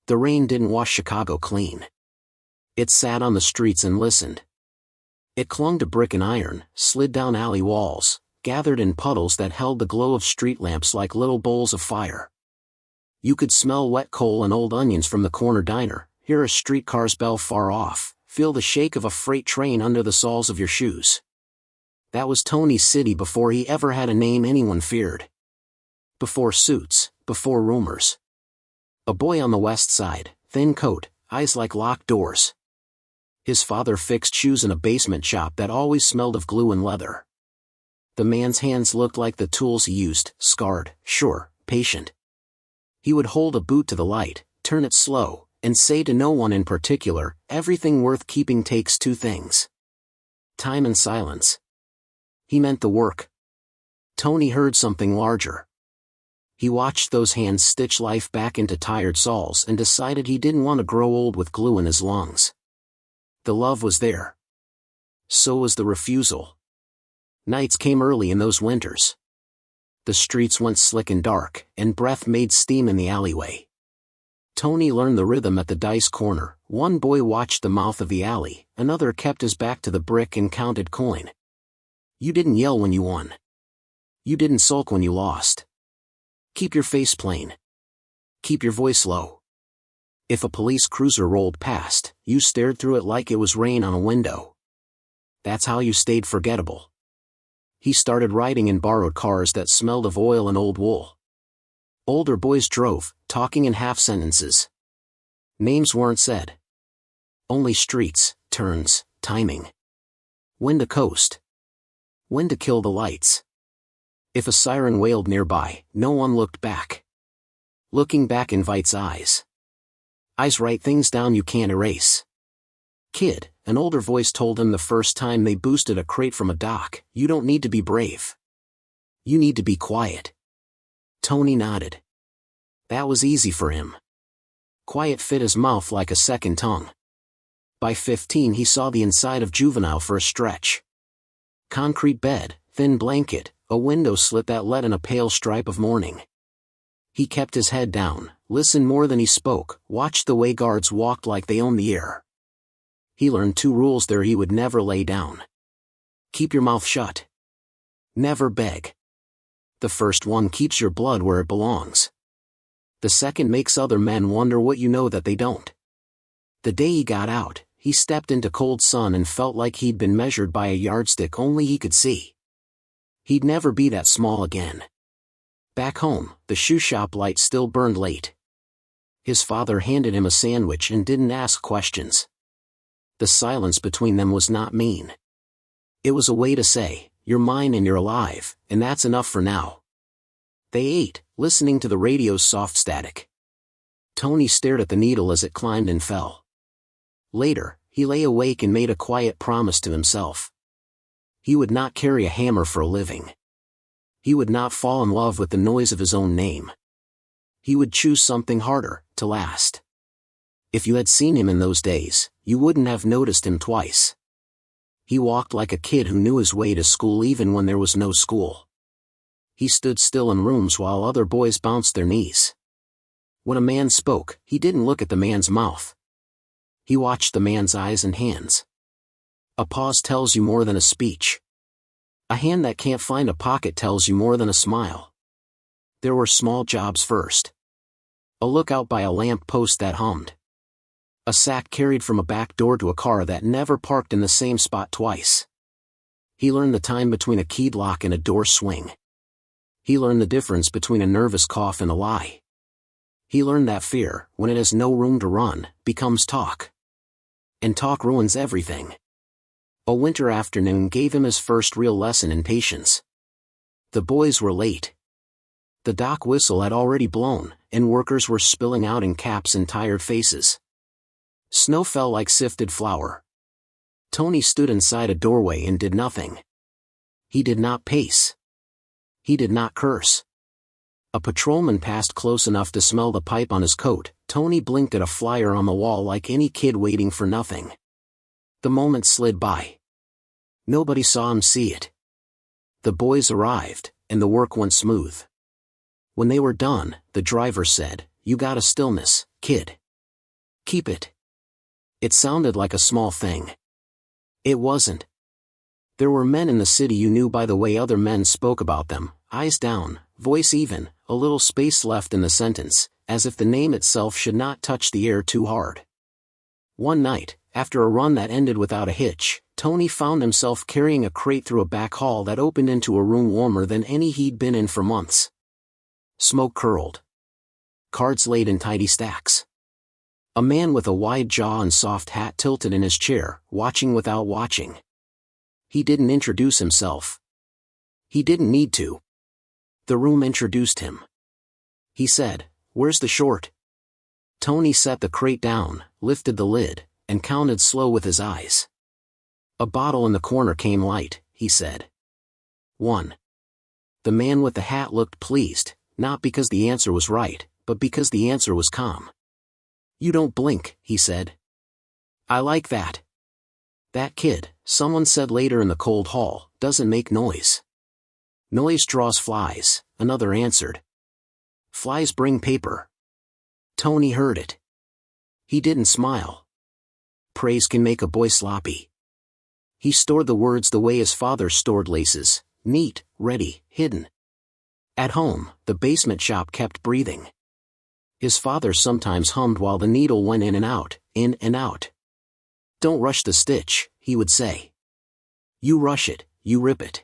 The rain didn't wash Chicago clean. It sat on the streets and listened. It clung to brick and iron, slid down alley walls, gathered in puddles that held the glow of street lamps like little bowls of fire. You could smell wet coal and old onions from the corner diner, hear a streetcar's bell far off, feel the shake of a freight train under the soles of your shoes. That was Tony's city before he ever had a name anyone feared. Before suits, before rumors. A boy on the west side, thin coat, eyes like locked doors. His father fixed shoes in a basement shop that always smelled of glue and leather. The man's hands looked like the tools he used, scarred, sure, patient. He would hold a boot to the light, turn it slow, and say to no one in particular, everything worth keeping takes two things. Time and silence. He meant the work. Tony heard something larger. He watched those hands stitch life back into tired soles and decided he didn't want to grow old with glue in his lungs. The love was there. So was the refusal. Nights came early in those winters. The streets went slick and dark, and breath made steam in the alleyway. Tony learned the rhythm at the dice corner. One boy watched the mouth of the alley, another kept his back to the brick and counted coin. You didn't yell when you won. You didn't sulk when you lost. Keep your face plain. Keep your voice low. If a police cruiser rolled past, you stared through it like it was rain on a window. That's how you stayed forgettable. He started riding in borrowed cars that smelled of oil and old wool. Older boys drove, talking in half sentences. Names weren't said. Only streets, turns, timing. When to coast. When to kill the lights. If a siren wailed nearby, no one looked back. Looking back invites eyes. Eyes write things down you can't erase. Kid, an older voice told him the first time they boosted a crate from a dock, you don't need to be brave. You need to be quiet. Tony nodded. That was easy for him. Quiet fit his mouth like a second tongue. By 15 he saw the inside of Juvenile for a stretch. Concrete bed, thin blanket, a window slit that let in a pale stripe of morning. He kept his head down, listened more than he spoke, watched the way guards walked like they owned the air. He learned two rules there he would never lay down. Keep your mouth shut. Never beg. The first one keeps your blood where it belongs. The second makes other men wonder what you know that they don't. The day he got out, he stepped into cold sun and felt like he'd been measured by a yardstick only he could see. He'd never be that small again. Back home, the shoe shop light still burned late. His father handed him a sandwich and didn't ask questions. The silence between them was not mean. It was a way to say, you're mine and you're alive, and that's enough for now. They ate, listening to the radio's soft static. Tony stared at the needle as it climbed and fell. Later, he lay awake and made a quiet promise to himself. He would not carry a hammer for a living. He would not fall in love with the noise of his own name. He would choose something harder, to last. If you had seen him in those days, you wouldn't have noticed him twice. He walked like a kid who knew his way to school even when there was no school. He stood still in rooms while other boys bounced their knees. When a man spoke, he didn't look at the man's mouth. He watched the man's eyes and hands. A pause tells you more than a speech. A hand that can't find a pocket tells you more than a smile. There were small jobs first. A lookout by a lamp post that hummed. A sack carried from a back door to a car that never parked in the same spot twice. He learned the time between a keyed lock and a door swing. He learned the difference between a nervous cough and a lie. He learned that fear, when it has no room to run, becomes talk. And talk ruins everything. A winter afternoon gave him his first real lesson in patience. The boys were late. The dock whistle had already blown, and workers were spilling out in caps and tired faces. Snow fell like sifted flour. Tony stood inside a doorway and did nothing. He did not pace. He did not curse. A patrolman passed close enough to smell the pipe on his coat. Tony blinked at a flyer on the wall like any kid waiting for nothing. The moment slid by. Nobody saw him see it. The boys arrived, and the work went smooth. When they were done, the driver said, "You got a stillness, kid." Keep it. It sounded like a small thing. It wasn't. There were men in the city you knew by the way other men spoke about them, eyes down, voice even, a little space left in the sentence, as if the name itself should not touch the air too hard. One night, after a run that ended without a hitch, Tony found himself carrying a crate through a back hall that opened into a room warmer than any he'd been in for months. Smoke curled. Cards laid in tidy stacks. A man with a wide jaw and soft hat tilted in his chair, watching without watching. He didn't introduce himself. He didn't need to. The room introduced him. He said, "Where's the short?" Tony set the crate down, lifted the lid, and counted slow with his eyes. "A bottle in the corner came light," he said. "One." The man with the hat looked pleased, not because the answer was right, but because the answer was calm. "You don't blink," he said. "I like that." "That kid," someone said later in the cold hall, "doesn't make noise." "Noise draws flies," another answered. "Flies bring paper." Tony heard it. He didn't smile. Praise can make a boy sloppy. He stored the words the way his father stored laces, neat, ready, hidden. At home, the basement shop kept breathing. His father sometimes hummed while the needle went in and out, in and out. "Don't rush the stitch," he would say. "You rush it, you rip it."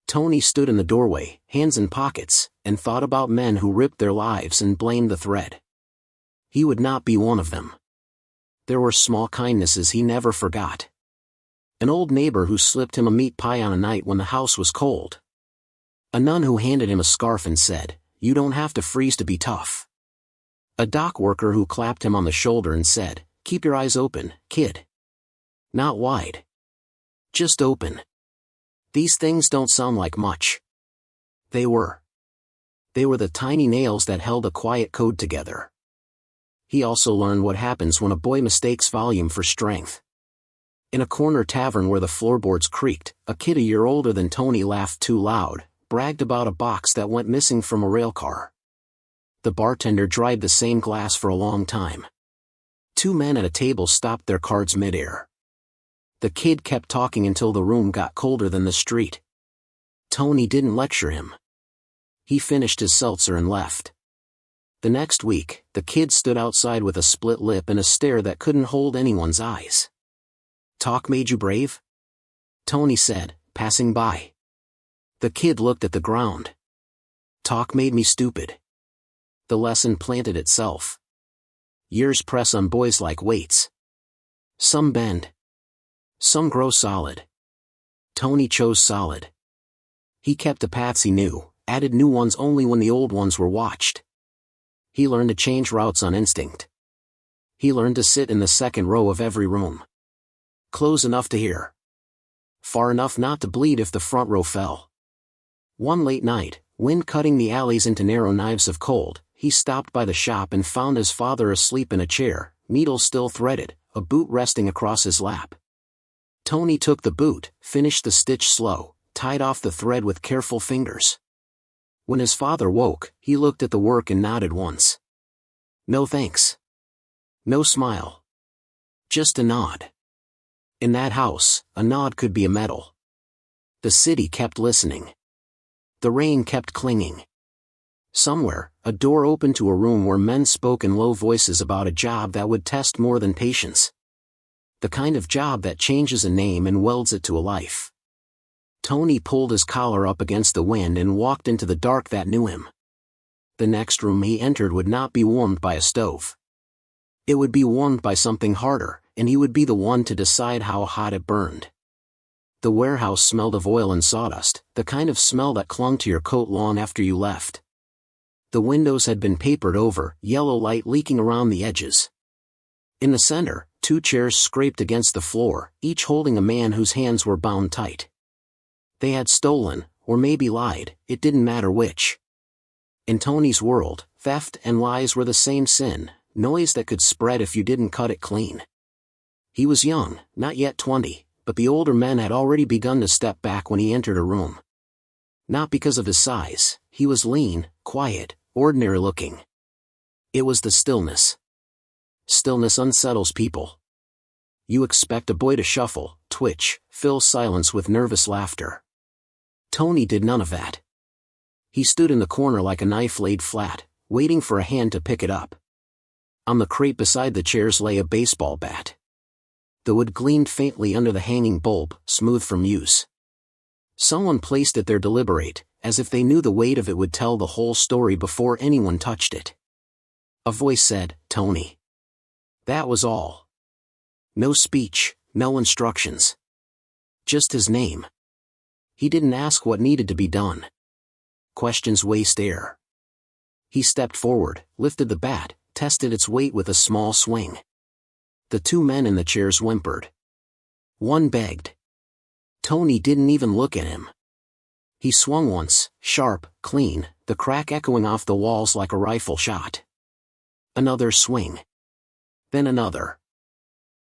Tony stood in the doorway, hands in pockets, and thought about men who ripped their lives and blamed the thread. He would not be one of them. There were small kindnesses he never forgot. An old neighbor who slipped him a meat pie on a night when the house was cold. A nun who handed him a scarf and said, "You don't have to freeze to be tough." A dock worker who clapped him on the shoulder and said, "Keep your eyes open, kid. Not wide. Just open." These things don't sound like much. They were. They were the tiny nails that held a quiet code together. He also learned what happens when a boy mistakes volume for strength. In a corner tavern where the floorboards creaked, a kid a year older than Tony laughed too loud, bragged about a box that went missing from a railcar. The bartender dried the same glass for a long time. Two men at a table stopped their cards midair. The kid kept talking until the room got colder than the street. Tony didn't lecture him. He finished his seltzer and left. The next week, the kid stood outside with a split lip and a stare that couldn't hold anyone's eyes. "Talk made you brave?" Tony said, passing by. The kid looked at the ground. "Talk made me stupid." The lesson planted itself. Years press on boys like weights. Some bend. Some grow solid. Tony chose solid. He kept the paths he knew, added new ones only when the old ones were watched. He learned to change routes on instinct. He learned to sit in the second row of every room. Close enough to hear. Far enough not to bleed if the front row fell. One late night, wind cutting the alleys into narrow knives of cold, he stopped by the shop and found his father asleep in a chair, needle still threaded, a boot resting across his lap. Tony took the boot, finished the stitch slow, tied off the thread with careful fingers. When his father woke, he looked at the work and nodded once. No thanks. No smile. Just a nod. In that house, a nod could be a medal. The city kept listening. The rain kept clinging. Somewhere, a door opened to a room where men spoke in low voices about a job that would test more than patience. The kind of job that changes a name and welds it to a life. Tony pulled his collar up against the wind and walked into the dark that knew him. The next room he entered would not be warmed by a stove. It would be warmed by something harder, and he would be the one to decide how hot it burned. The warehouse smelled of oil and sawdust, the kind of smell that clung to your coat long after you left. The windows had been papered over, yellow light leaking around the edges. In the center, two chairs scraped against the floor, each holding a man whose hands were bound tight. They had stolen, or maybe lied, it didn't matter which. In Tony's world, theft and lies were the same sin, noise that could spread if you didn't cut it clean. He was young, not yet 20, but the older men had already begun to step back when he entered a room. Not because of his size, he was lean, quiet, ordinary looking. It was the stillness. Stillness stillness unsettles people. You expect a boy to shuffle, twitch, fill silence with nervous laughter. Tony did none of that. He stood in the corner like a knife laid flat, waiting for a hand to pick it up. On the crate beside the chairs lay a baseball bat. The wood gleamed faintly under the hanging bulb, smooth from use. Someone placed it there deliberate, as if they knew the weight of it would tell the whole story before anyone touched it. A voice said, "Tony." That was all. No speech, no instructions. Just his name. He didn't ask what needed to be done. Questions waste air. He stepped forward, lifted the bat, tested its weight with a small swing. The two men in the chairs whimpered. One begged. Tony didn't even look at him. He swung once, sharp, clean, the crack echoing off the walls like a rifle shot. Another swing. Then another.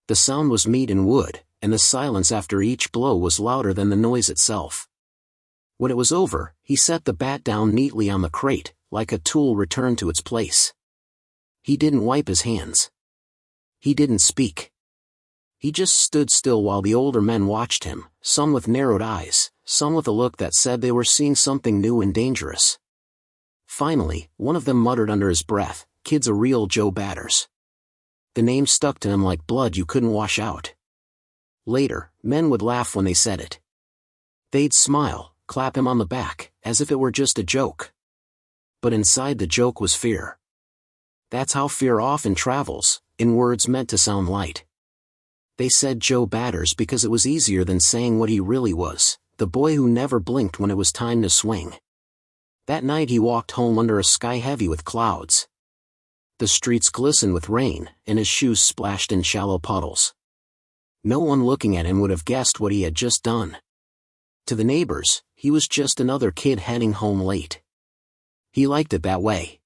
The sound was meat and wood, and the silence after each blow was louder than the noise itself. When it was over, he set the bat down neatly on the crate, like a tool returned to its place. He didn't wipe his hands. He didn't speak. He just stood still while the older men watched him, some with narrowed eyes, some with a look that said they were seeing something new and dangerous. Finally, one of them muttered under his breath, "Kid's a real Joe Batters." The name stuck to him like blood you couldn't wash out. Later, men would laugh when they said it. They'd smile, clap him on the back, as if it were just a joke. But inside the joke was fear. That's how fear often travels, in words meant to sound light. They said Joe Batters because it was easier than saying what he really was, the boy who never blinked when it was time to swing. That night he walked home under a sky heavy with clouds. The streets glistened with rain, and his shoes splashed in shallow puddles. No one looking at him would have guessed what he had just done. To the neighbors, he was just another kid heading home late. He liked it that way.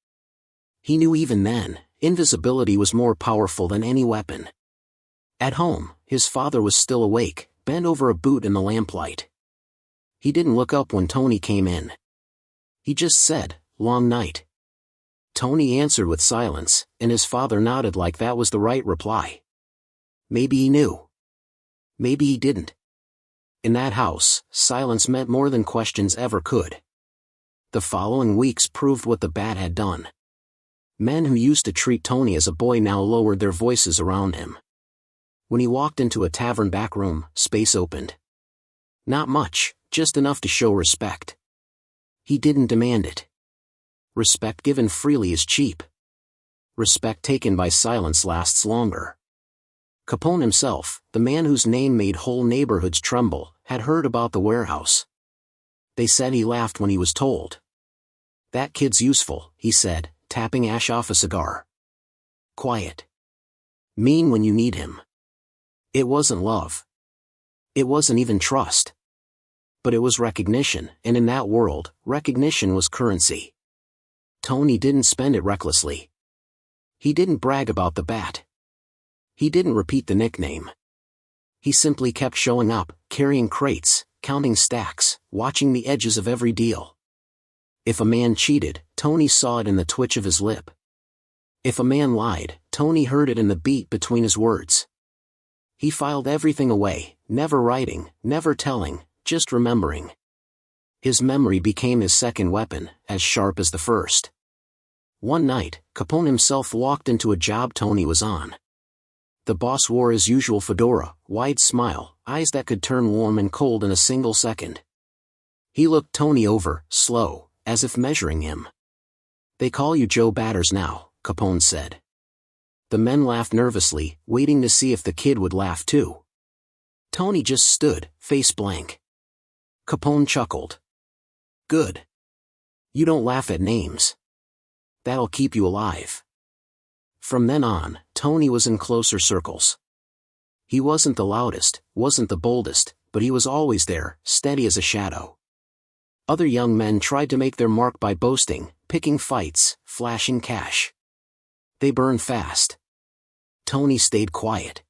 He knew even then, invisibility was more powerful than any weapon. At home, his father was still awake, bent over a boot in the lamplight. He didn't look up when Tony came in. He just said, "Long night." Tony answered with silence, and his father nodded like that was the right reply. Maybe he knew. Maybe he didn't. In that house, silence meant more than questions ever could. The following weeks proved what the bat had done. Men who used to treat Tony as a boy now lowered their voices around him. When he walked into a tavern back room, space opened. Not much, just enough to show respect. He didn't demand it. Respect given freely is cheap. Respect taken by silence lasts longer. Capone himself, the man whose name made whole neighborhoods tremble, had heard about the warehouse. They said he laughed when he was told. "That kid's useful," he said, tapping ash off a cigar. Quiet. Mean when you need him. It wasn't love. It wasn't even trust. But it was recognition, and in that world, recognition was currency. Tony didn't spend it recklessly. He didn't brag about the bat. He didn't repeat the nickname. He simply kept showing up, carrying crates, counting stacks, watching the edges of every deal. If a man cheated, Tony saw it in the twitch of his lip. If a man lied, Tony heard it in the beat between his words. He filed everything away, never writing, never telling, just remembering. His memory became his second weapon, as sharp as the first. One night, Capone himself walked into a job Tony was on. The boss wore his usual fedora, wide smile, eyes that could turn warm and cold in a single second. He looked Tony over, slow, as if measuring him. "They call you Joe Batters now," Capone said. The men laughed nervously, waiting to see if the kid would laugh too. Tony just stood, face blank. Capone chuckled. "Good. You don't laugh at names. That'll keep you alive." From then on, Tony was in closer circles. He wasn't the loudest, wasn't the boldest, but he was always there, steady as a shadow. Other young men tried to make their mark by boasting, picking fights, flashing cash. They burned fast. Tony stayed quiet.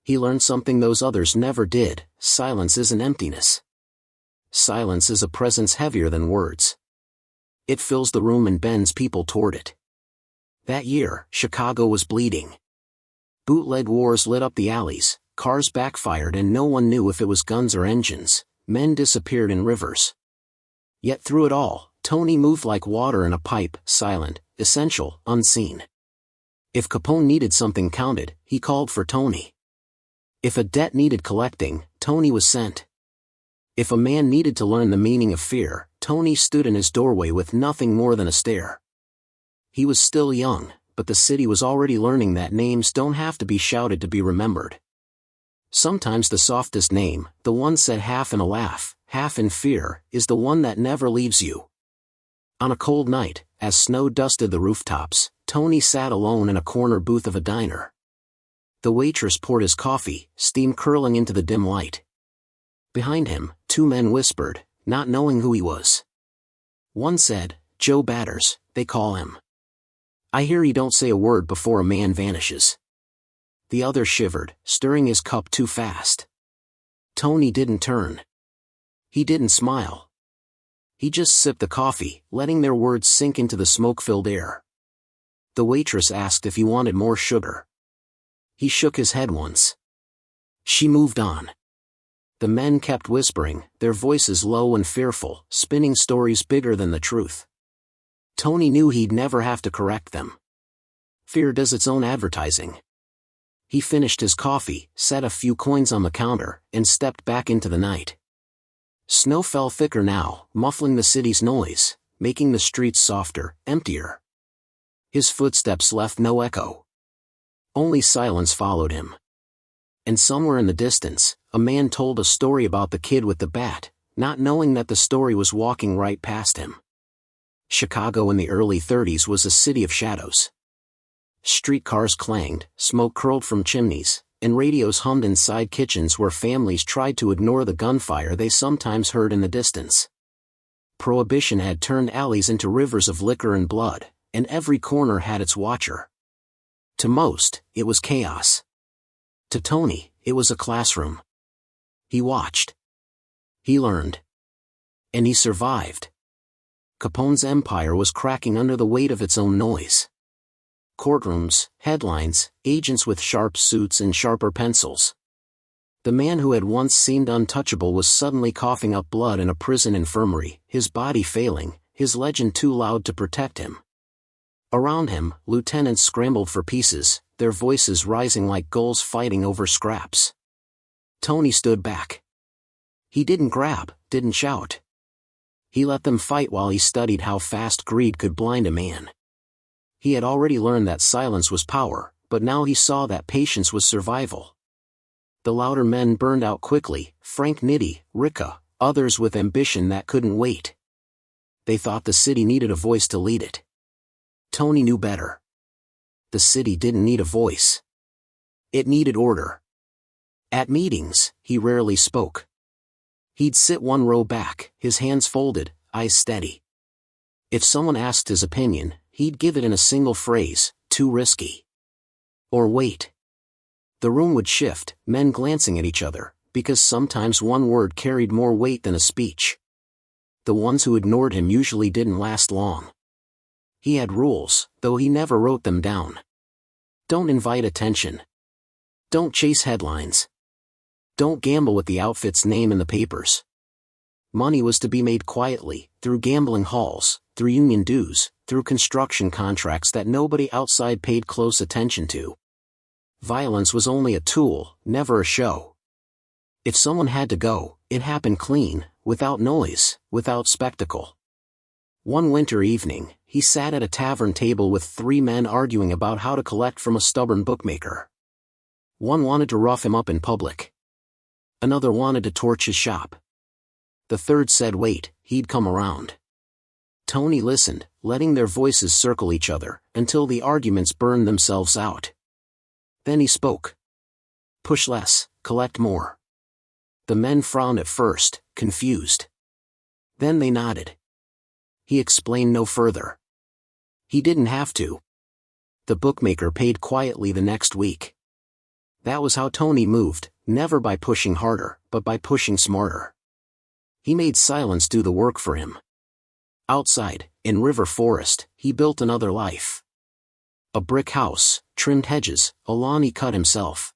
He learned something those others never did: silence isn't emptiness. Silence is a presence heavier than words. It fills the room and bends people toward it. That year, Chicago was bleeding. Bootleg wars lit up the alleys, cars backfired and no one knew if it was guns or engines, men disappeared in rivers. Yet through it all, Tony moved like water in a pipe, silent, essential, unseen. If Capone needed something counted, he called for Tony. If a debt needed collecting, Tony was sent. If a man needed to learn the meaning of fear, Tony stood in his doorway with nothing more than a stare. He was still young, but the city was already learning that names don't have to be shouted to be remembered. Sometimes the softest name, the one said half in a laugh, half in fear, is the one that never leaves you. On a cold night, as snow dusted the rooftops, Tony sat alone in a corner booth of a diner. The waitress poured his coffee, steam curling into the dim light. Behind him, two men whispered, not knowing who he was. One said, "Joe Batters, they call him. I hear he don't say a word before a man vanishes." The other shivered, stirring his cup too fast. Tony didn't turn. He didn't smile. He just sipped the coffee, letting their words sink into the smoke-filled air. The waitress asked if he wanted more sugar. He shook his head once. She moved on. The men kept whispering, their voices low and fearful, spinning stories bigger than the truth. Tony knew he'd never have to correct them. Fear does its own advertising. He finished his coffee, set a few coins on the counter, and stepped back into the night. Snow fell thicker now, muffling the city's noise, making the streets softer, emptier. His footsteps left no echo. Only silence followed him. And somewhere in the distance, a man told a story about the kid with the bat, not knowing that the story was walking right past him. Chicago in the early 30s was a city of shadows. Streetcars clanged, smoke curled from chimneys, and radios hummed inside kitchens where families tried to ignore the gunfire they sometimes heard in the distance. Prohibition had turned alleys into rivers of liquor and blood, and every corner had its watcher. To most, it was chaos. To Tony, it was a classroom. He watched. He learned. And he survived. Capone's empire was cracking under the weight of its own noise. Courtrooms, headlines, agents with sharp suits and sharper pencils. The man who had once seemed untouchable was suddenly coughing up blood in a prison infirmary, his body failing, his legend too loud to protect him. Around him, lieutenants scrambled for pieces, their voices rising like gulls fighting over scraps. Tony stood back. He didn't grab, didn't shout. He let them fight while he studied how fast greed could blind a man. He had already learned that silence was power, but now he saw that patience was survival. The louder men burned out quickly, Frank Nitti, Ricca, others with ambition that couldn't wait. They thought the city needed a voice to lead it. Tony knew better. The city didn't need a voice. It needed order. At meetings, he rarely spoke. He'd sit one row back, his hands folded, eyes steady. If someone asked his opinion, he'd give it in a single phrase, too risky. Or wait. The room would shift, men glancing at each other, because sometimes one word carried more weight than a speech. The ones who ignored him usually didn't last long. He had rules, though he never wrote them down. Don't invite attention. Don't chase headlines. Don't gamble with the outfit's name in the papers. Money was to be made quietly, through gambling halls, through union dues, through construction contracts that nobody outside paid close attention to. Violence was only a tool, never a show. If someone had to go, it happened clean, without noise, without spectacle. One winter evening, he sat at a tavern table with three men arguing about how to collect from a stubborn bookmaker. One wanted to rough him up in public. Another wanted to torch his shop. The third said wait, he'd come around. Tony listened, letting their voices circle each other, until the arguments burned themselves out. Then he spoke. Push less, collect more. The men frowned at first, confused. Then they nodded. He explained no further. He didn't have to. The bookmaker paid quietly the next week. That was how Tony moved, never by pushing harder, but by pushing smarter. He made silence do the work for him. Outside, in River Forest, he built another life. A brick house, trimmed hedges, a lawn he cut himself.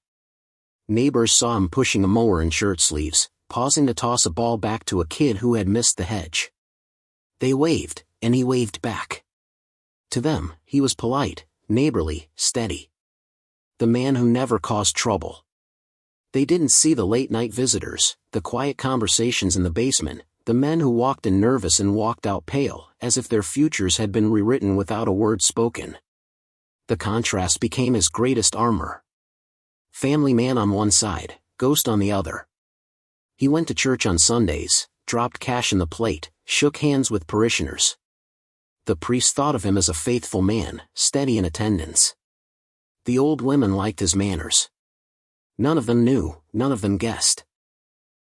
Neighbors saw him pushing a mower in shirt sleeves, pausing to toss a ball back to a kid who had missed the hedge. They waved, and he waved back. To them, he was polite, neighborly, steady. The man who never caused trouble. They didn't see the late-night visitors, the quiet conversations in the basement, the men who walked in nervous and walked out pale, as if their futures had been rewritten without a word spoken. The contrast became his greatest armor. Family man on one side, ghost on the other. He went to church on Sundays, dropped cash in the plate, shook hands with parishioners. The priest thought of him as a faithful man, steady in attendance. The old women liked his manners. None of them knew, none of them guessed.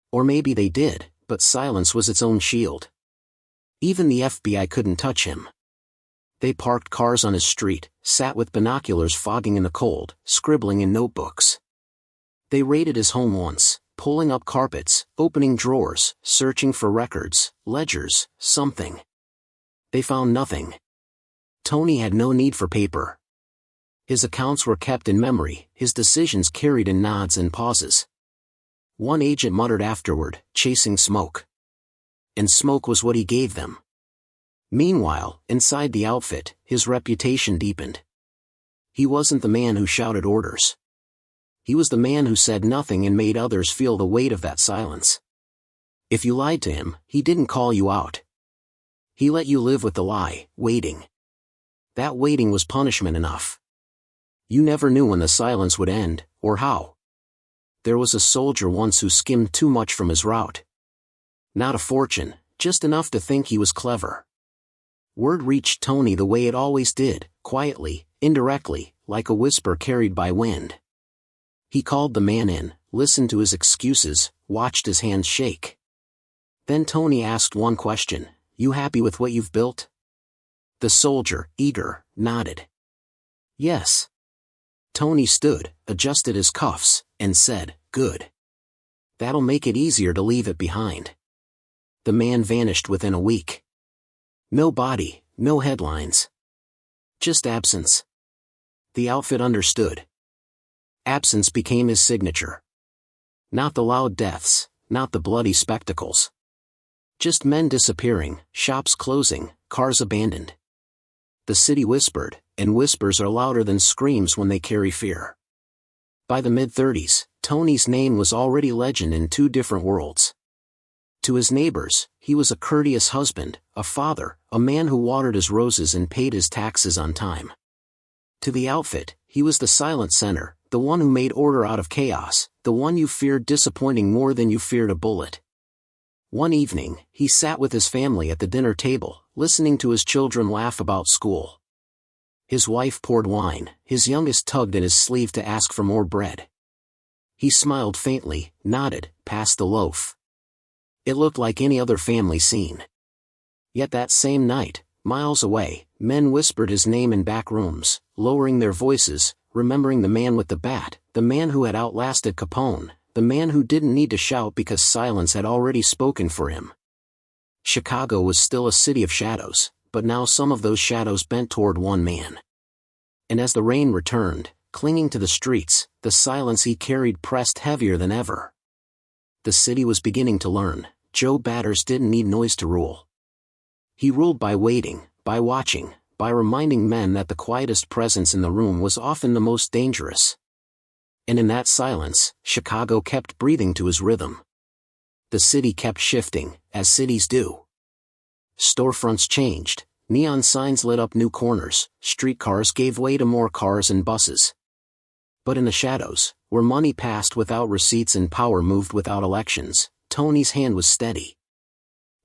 Or maybe they did, but silence was its own shield. Even the FBI couldn't touch him. They parked cars on his street, sat with binoculars fogging in the cold, scribbling in notebooks. They raided his home once, pulling up carpets, opening drawers, searching for records, ledgers, something. They found nothing. Tony had no need for paper. His accounts were kept in memory, his decisions carried in nods and pauses. One agent muttered afterward, chasing smoke. And smoke was what he gave them. Meanwhile, inside the outfit, his reputation deepened. He wasn't the man who shouted orders. He was the man who said nothing and made others feel the weight of that silence. If you lied to him, he didn't call you out. He let you live with the lie, waiting. That waiting was punishment enough. You never knew when the silence would end, or how. There was a soldier once who skimmed too much from his route. Not a fortune, just enough to think he was clever. Word reached Tony the way it always did, quietly, indirectly, like a whisper carried by wind. He called the man in, listened to his excuses, watched his hands shake. Then Tony asked one question, "You happy with what you've built?" The soldier, eager, nodded. Yes. Tony stood, adjusted his cuffs, and said, "Good. That'll make it easier to leave it behind." The man vanished within a week. No body, no headlines. Just absence. The outfit understood. Absence became his signature. Not the loud deaths, not the bloody spectacles. Just men disappearing, shops closing, cars abandoned. The city whispered, and whispers are louder than screams when they carry fear. By the mid-30s, Tony's name was already legend in two different worlds. To his neighbors, he was a courteous husband, a father, a man who watered his roses and paid his taxes on time. To the outfit, he was the silent center, the one who made order out of chaos, the one you feared disappointing more than you feared a bullet. One evening, he sat with his family at the dinner table, listening to his children laugh about school. His wife poured wine, his youngest tugged at his sleeve to ask for more bread. He smiled faintly, nodded, passed the loaf. It looked like any other family scene. Yet that same night, miles away, men whispered his name in back rooms, lowering their voices, remembering the man with the bat, the man who had outlasted Capone, the man who didn't need to shout because silence had already spoken for him. Chicago was still a city of shadows, but now some of those shadows bent toward one man. And as the rain returned, clinging to the streets, the silence he carried pressed heavier than ever. The city was beginning to learn, Joe Batters didn't need noise to rule. He ruled by waiting, by watching, by reminding men that the quietest presence in the room was often the most dangerous. And in that silence, Chicago kept breathing to his rhythm. The city kept shifting, as cities do. Storefronts changed, neon signs lit up new corners, streetcars gave way to more cars and buses. But in the shadows, where money passed without receipts and power moved without elections, Tony's hand was steady.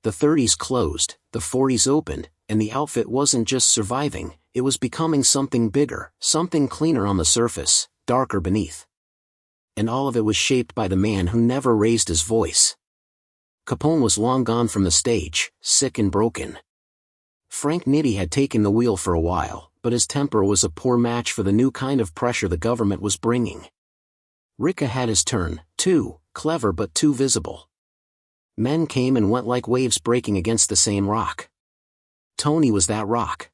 The 30s closed, the 40s opened, and the outfit wasn't just surviving, it was becoming something bigger, something cleaner on the surface, darker beneath. And all of it was shaped by the man who never raised his voice. Capone was long gone from the stage, sick and broken. Frank Nitti had taken the wheel for a while, but his temper was a poor match for the new kind of pressure the government was bringing. Ricca had his turn, too, clever but too visible. Men came and went like waves breaking against the same rock. Tony was that rock.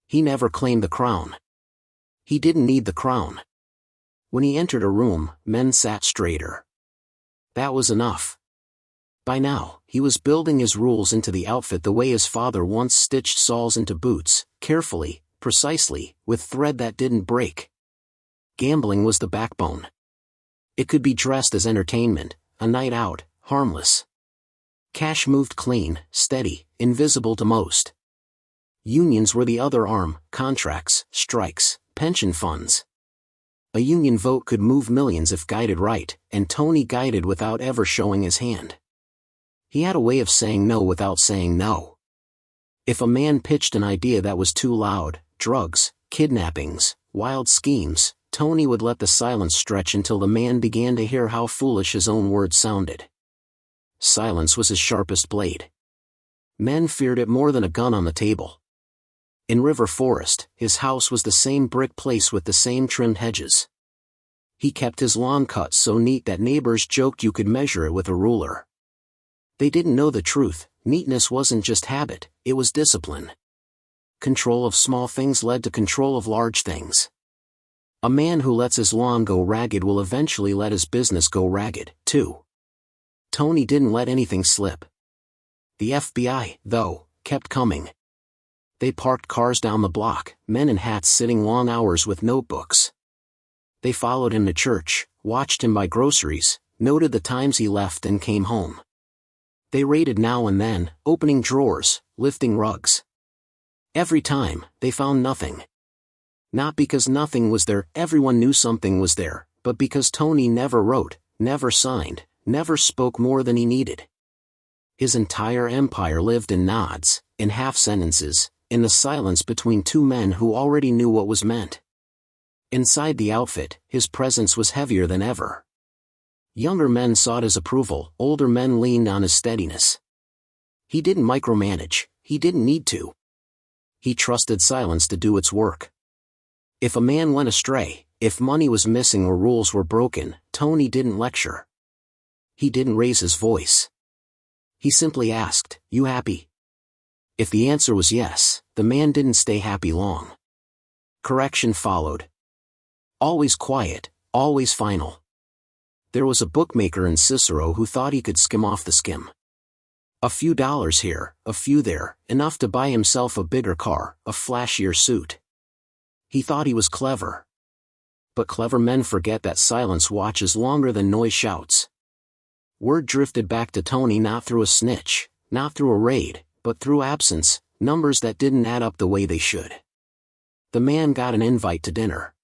He never claimed the crown. He didn't need the crown. When he entered a room, men sat straighter. That was enough. By now, he was building his rules into the outfit the way his father once stitched Saul's into boots, carefully, precisely, with thread that didn't break. Gambling was the backbone. It could be dressed as entertainment, a night out, harmless. Cash moved clean, steady, invisible to most. Unions were the other arm, contracts, strikes, pension funds. A union vote could move millions if guided right, and Tony guided without ever showing his hand. He had a way of saying no without saying no. If a man pitched an idea that was too loud, drugs, kidnappings, wild schemes, Tony would let the silence stretch until the man began to hear how foolish his own words sounded. Silence was his sharpest blade. Men feared it more than a gun on the table. In River Forest, his house was the same brick place with the same trimmed hedges. He kept his lawn cut so neat that neighbors joked you could measure it with a ruler. They didn't know the truth. Neatness wasn't just habit, it was discipline. Control of small things led to control of large things. A man who lets his lawn go ragged will eventually let his business go ragged, too. Tony didn't let anything slip. The FBI, though, kept coming. They parked cars down the block, men in hats sitting long hours with notebooks. They followed him to church, watched him buy groceries, noted the times he left and came home. They raided now and then, opening drawers, lifting rugs. Every time, they found nothing. Not because nothing was there, everyone knew something was there, but because Tony never wrote, never signed, never spoke more than he needed. His entire empire lived in nods, in half-sentences, in the silence between two men who already knew what was meant. Inside the outfit, his presence was heavier than ever. Younger men sought his approval, older men leaned on his steadiness. He didn't micromanage, he didn't need to. He trusted silence to do its work. If a man went astray, if money was missing or rules were broken, Tony didn't lecture. He didn't raise his voice. He simply asked, "You happy?" If the answer was yes, the man didn't stay happy long. Correction followed. Always quiet, always final. There was a bookmaker in Cicero who thought he could skim off the skim. A few dollars here, a few there, enough to buy himself a bigger car, a flashier suit. He thought he was clever. But clever men forget that silence watches longer than noise shouts. Word drifted back to Tony not through a snitch, not through a raid, but through absence, numbers that didn't add up the way they should. The man got an invite to dinner.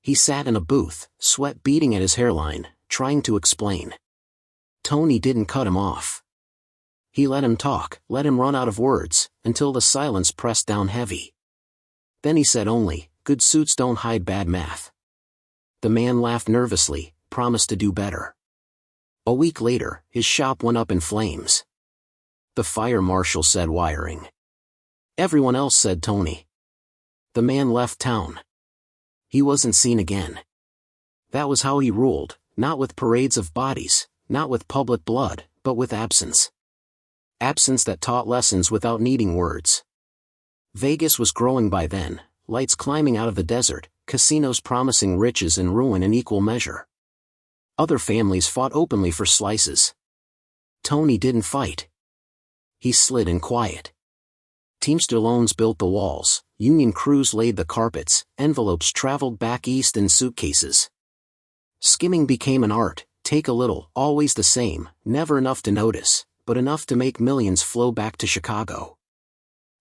He sat in a booth, sweat beading at his hairline, trying to explain. Tony didn't cut him off. He let him talk, let him run out of words, until the silence pressed down heavy. Then he said only, "Good suits don't hide bad math." The man laughed nervously, promised to do better. A week later, his shop went up in flames. The fire marshal said wiring. Everyone else said Tony. The man left town. He wasn't seen again. That was how he ruled, not with parades of bodies, not with public blood, but with absence. Absence that taught lessons without needing words. Vegas was growing by then, lights climbing out of the desert, casinos promising riches and ruin in equal measure. Other families fought openly for slices. Tony didn't fight. He slid in quiet. Teamster loans built the walls, union crews laid the carpets, envelopes traveled back east in suitcases. Skimming became an art, take a little, always the same, never enough to notice, but enough to make millions flow back to Chicago.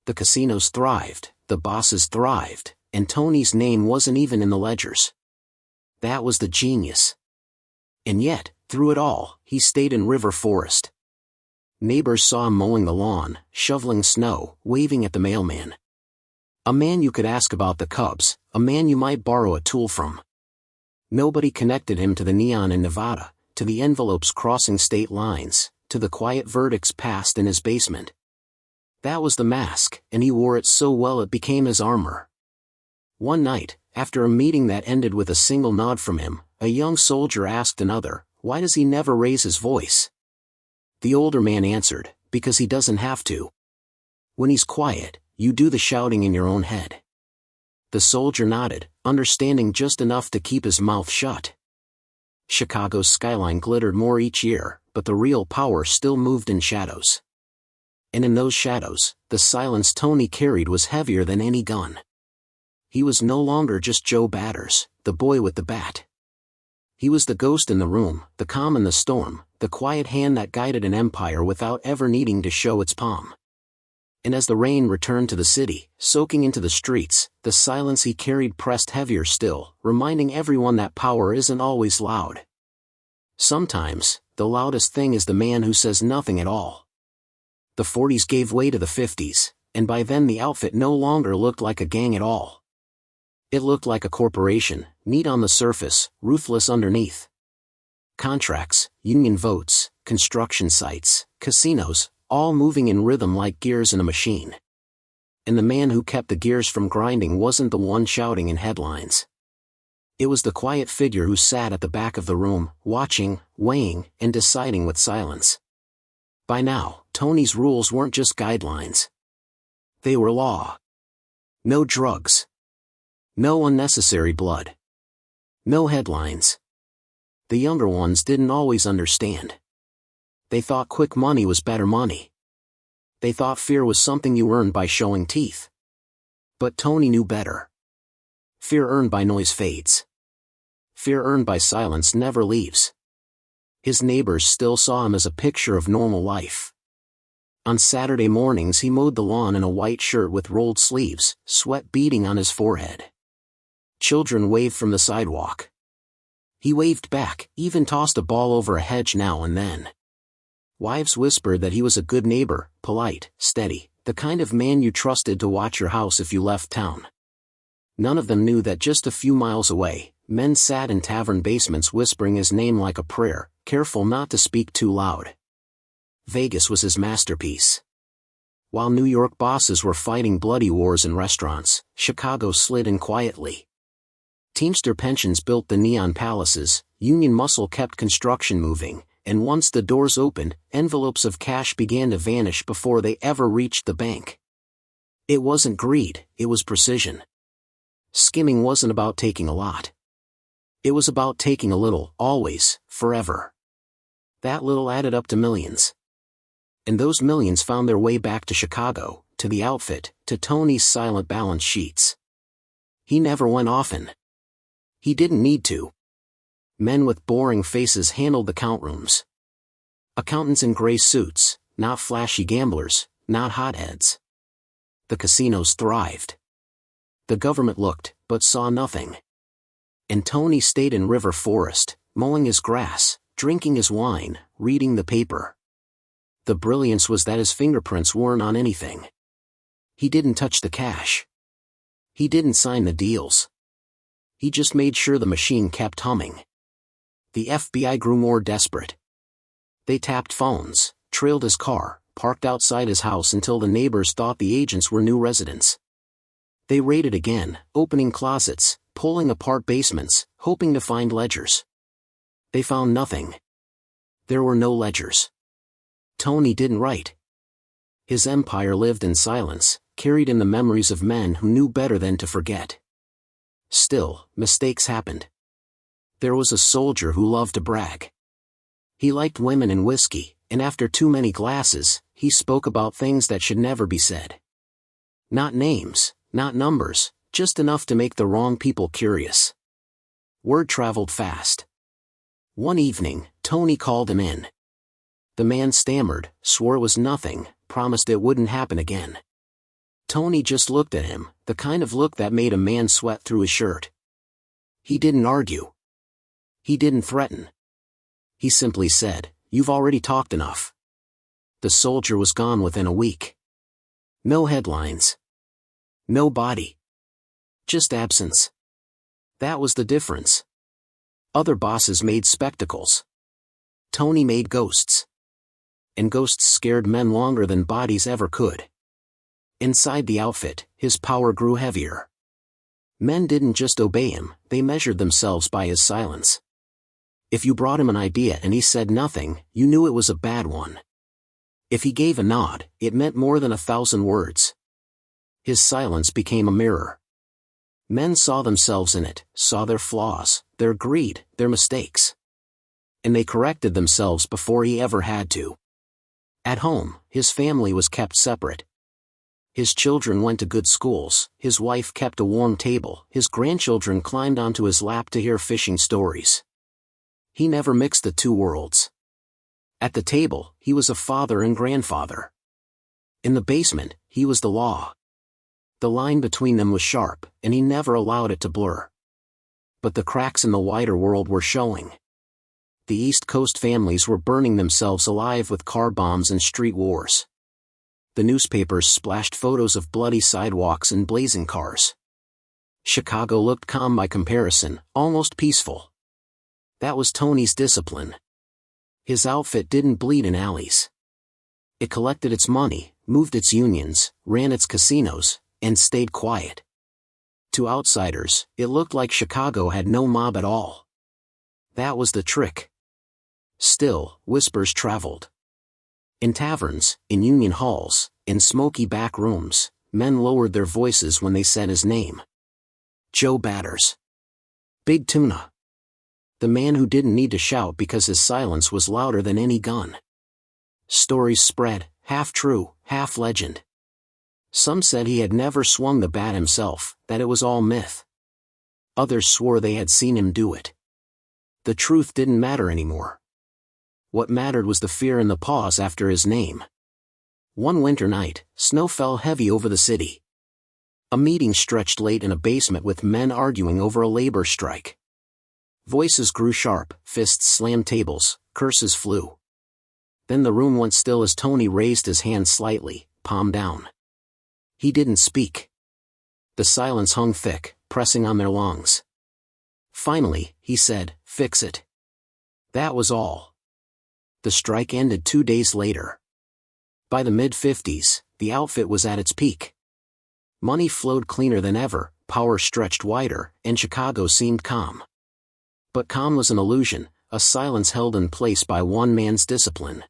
The casinos thrived, the bosses thrived, and Tony's name wasn't even in the ledgers. That was the genius. And yet, through it all, he stayed in River Forest. Neighbors saw him mowing the lawn, shoveling snow, waving at the mailman. A man you could ask about the Cubs, a man you might borrow a tool from. Nobody connected him to the neon in Nevada, to the envelopes crossing state lines, to the quiet verdicts passed in his basement. That was the mask, and he wore it so well it became his armor. One night, after a meeting that ended with a single nod from him, a young soldier asked another, "Why does he never raise his voice?" The older man answered, "Because he doesn't have to. When he's quiet, you do the shouting in your own head." The soldier nodded, understanding just enough to keep his mouth shut. Chicago's skyline glittered more each year, but the real power still moved in shadows. And in those shadows, the silence Tony carried was heavier than any gun. He was no longer just Joe Batters, the boy with the bat. He was the ghost in the room, the calm in the storm, the quiet hand that guided an empire without ever needing to show its palm. And as the rain returned to the city, soaking into the streets, the silence he carried pressed heavier still, reminding everyone that power isn't always loud. Sometimes, the loudest thing is the man who says nothing at all. The 40s gave way to the 50s, and by then the outfit no longer looked like a gang at all. It looked like a corporation, neat on the surface, ruthless underneath. Contracts, union votes, construction sites, casinos, all moving in rhythm like gears in a machine. And the man who kept the gears from grinding wasn't the one shouting in headlines. It was the quiet figure who sat at the back of the room, watching, weighing, and deciding with silence. By now, Tony's rules weren't just guidelines. They were law. No drugs. No unnecessary blood. No headlines. The younger ones didn't always understand. They thought quick money was better money. They thought fear was something you earned by showing teeth. But Tony knew better. Fear earned by noise fades. Fear earned by silence never leaves. His neighbors still saw him as a picture of normal life. On Saturday mornings he mowed the lawn in a white shirt with rolled sleeves, sweat beading on his forehead. Children waved from the sidewalk. He waved back, even tossed a ball over a hedge now and then. Wives whispered that he was a good neighbor, polite, steady, the kind of man you trusted to watch your house if you left town. None of them knew that just a few miles away, men sat in tavern basements whispering his name like a prayer, careful not to speak too loud. Vegas was his masterpiece. While New York bosses were fighting bloody wars in restaurants, Chicago slid in quietly. Teamster pensions built the neon palaces, union muscle kept construction moving, and once the doors opened, envelopes of cash began to vanish before they ever reached the bank. It wasn't greed, it was precision. Skimming wasn't about taking a lot. It was about taking a little, always, forever. That little added up to millions. And those millions found their way back to Chicago, to the outfit, to Tony's silent balance sheets. He never went often. He didn't need to. Men with boring faces handled the count rooms. Accountants in gray suits, not flashy gamblers, not hotheads. The casinos thrived. The government looked, but saw nothing. And Tony stayed in River Forest, mowing his grass, drinking his wine, reading the paper. The brilliance was that his fingerprints weren't on anything. He didn't touch the cash. He didn't sign the deals. He just made sure the machine kept humming. The FBI grew more desperate. They tapped phones, trailed his car, parked outside his house until the neighbors thought the agents were new residents. They raided again, opening closets, pulling apart basements, hoping to find ledgers. They found nothing. There were no ledgers. Tony didn't write. His empire lived in silence, carried in the memories of men who knew better than to forget. Still, mistakes happened. There was a soldier who loved to brag. He liked women and whiskey, and after too many glasses, he spoke about things that should never be said. Not names, not numbers, just enough to make the wrong people curious. Word traveled fast. One evening, Tony called him in. The man stammered, swore it was nothing, promised it wouldn't happen again. Tony just looked at him, the kind of look that made a man sweat through his shirt. He didn't argue. He didn't threaten. He simply said, "You've already talked enough." The soldier was gone within a week. No headlines. No body. Just absence. That was the difference. Other bosses made spectacles. Tony made ghosts. And ghosts scared men longer than bodies ever could. Inside the outfit, his power grew heavier. Men didn't just obey him, they measured themselves by his silence. If you brought him an idea and he said nothing, you knew it was a bad one. If he gave a nod, it meant more than 1,000 words. His silence became a mirror. Men saw themselves in it, saw their flaws, their greed, their mistakes. And they corrected themselves before he ever had to. At home, his family was kept separate. His children went to good schools, his wife kept a warm table, his grandchildren climbed onto his lap to hear fishing stories. He never mixed the two worlds. At the table, he was a father and grandfather. In the basement, he was the law. The line between them was sharp, and he never allowed it to blur. But the cracks in the wider world were showing. The East Coast families were burning themselves alive with car bombs and street wars. The newspapers splashed photos of bloody sidewalks and blazing cars. Chicago looked calm by comparison, almost peaceful. That was Tony's discipline. His outfit didn't bleed in alleys. It collected its money, moved its unions, ran its casinos, and stayed quiet. To outsiders, it looked like Chicago had no mob at all. That was the trick. Still, whispers traveled. In taverns, in union halls, in smoky back rooms, men lowered their voices when they said his name. Joe Batters. Big Tuna. The man who didn't need to shout because his silence was louder than any gun. Stories spread, half true, half legend. Some said he had never swung the bat himself, that it was all myth. Others swore they had seen him do it. The truth didn't matter anymore. What mattered was the fear and the pause after his name. One winter night, snow fell heavy over the city. A meeting stretched late in a basement with men arguing over a labor strike. Voices grew sharp, fists slammed tables, curses flew. Then the room went still as Tony raised his hand slightly, palm down. He didn't speak. The silence hung thick, pressing on their lungs. Finally, he said, "Fix it." That was all. The strike ended 2 days later. By the mid-50s, the outfit was at its peak. Money flowed cleaner than ever, power stretched wider, and Chicago seemed calm. But calm was an illusion, a silence held in place by one man's discipline.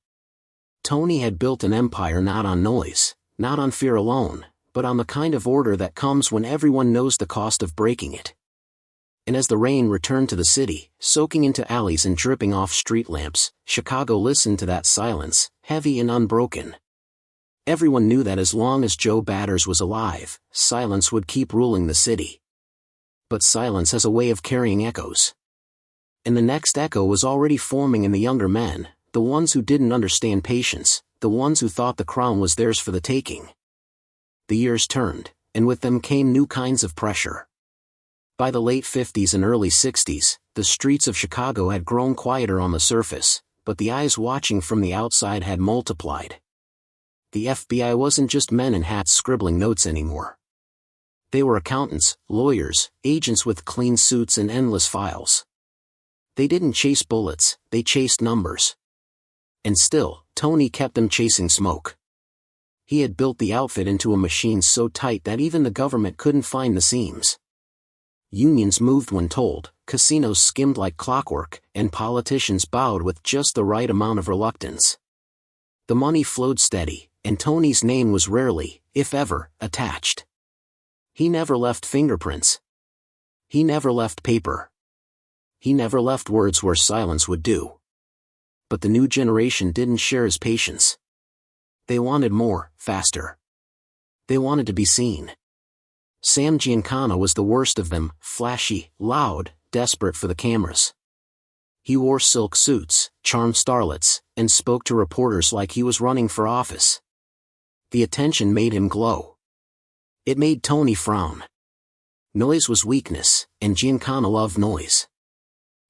Tony had built an empire not on noise, not on fear alone, but on the kind of order that comes when everyone knows the cost of breaking it. And as the rain returned to the city, soaking into alleys and dripping off street lamps, Chicago listened to that silence, heavy and unbroken. Everyone knew that as long as Joe Batters was alive, silence would keep ruling the city. But silence has a way of carrying echoes. And the next echo was already forming in the younger men, the ones who didn't understand patience, the ones who thought the crown was theirs for the taking. The years turned, and with them came new kinds of pressure. By the late 50s and early 60s, the streets of Chicago had grown quieter on the surface, but the eyes watching from the outside had multiplied. The FBI wasn't just men in hats scribbling notes anymore. They were accountants, lawyers, agents with clean suits and endless files. They didn't chase bullets, they chased numbers. And still, Tony kept them chasing smoke. He had built the outfit into a machine so tight that even the government couldn't find the seams. Unions moved when told, casinos skimmed like clockwork, and politicians bowed with just the right amount of reluctance. The money flowed steady, and Tony's name was rarely, if ever, attached. He never left fingerprints. He never left paper. He never left words where silence would do. But the new generation didn't share his patience. They wanted more, faster. They wanted to be seen. Sam Giancana was the worst of them, flashy, loud, desperate for the cameras. He wore silk suits, charmed starlets, and spoke to reporters like he was running for office. The attention made him glow. It made Tony frown. Noise was weakness, and Giancana loved noise.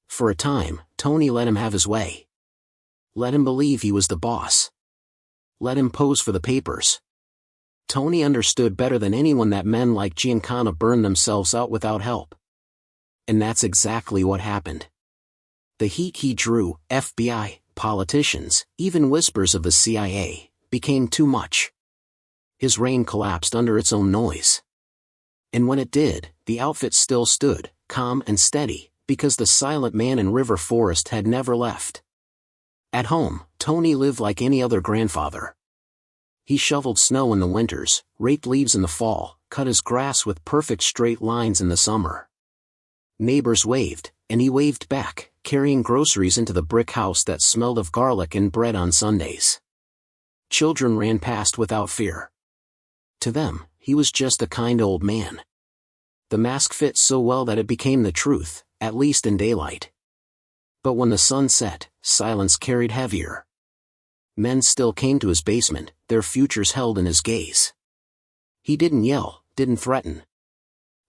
For a time, Tony let him have his way. Let him believe he was the boss. Let him pose for the papers. Tony understood better than anyone that men like Giancana burned themselves out without help. And that's exactly what happened. The heat he drew, FBI, politicians, even whispers of the CIA, became too much. His reign collapsed under its own noise. And when it did, the outfit still stood, calm and steady, because the silent man in River Forest had never left. At home, Tony lived like any other grandfather. He shoveled snow in the winters, raked leaves in the fall, cut his grass with perfect straight lines in the summer. Neighbors waved, and he waved back, carrying groceries into the brick house that smelled of garlic and bread on Sundays. Children ran past without fear. To them, he was just a kind old man. The mask fit so well that it became the truth, at least in daylight. But when the sun set, silence carried heavier. Men still came to his basement, their futures held in his gaze. He didn't yell, didn't threaten.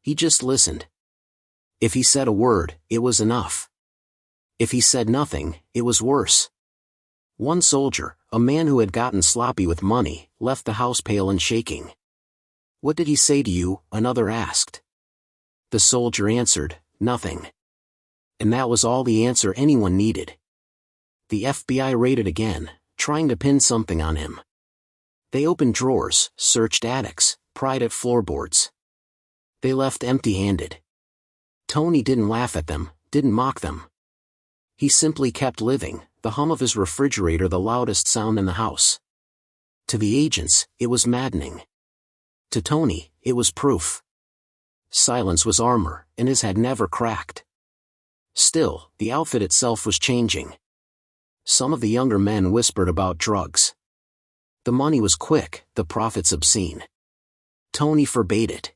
He just listened. If he said a word, it was enough. If he said nothing, it was worse. One soldier, a man who had gotten sloppy with money, left the house pale and shaking. "What did he say to you?" another asked. The soldier answered, "Nothing." And that was all the answer anyone needed. The FBI raided again, trying to pin something on him. They opened drawers, searched attics, pried at floorboards. They left empty-handed. Tony didn't laugh at them, didn't mock them. He simply kept living, the hum of his refrigerator the loudest sound in the house. To the agents, it was maddening. To Tony, it was proof. Silence was armor, and his had never cracked. Still, the outfit itself was changing. Some of the younger men whispered about drugs. The money was quick, the profits obscene. Tony forbade it.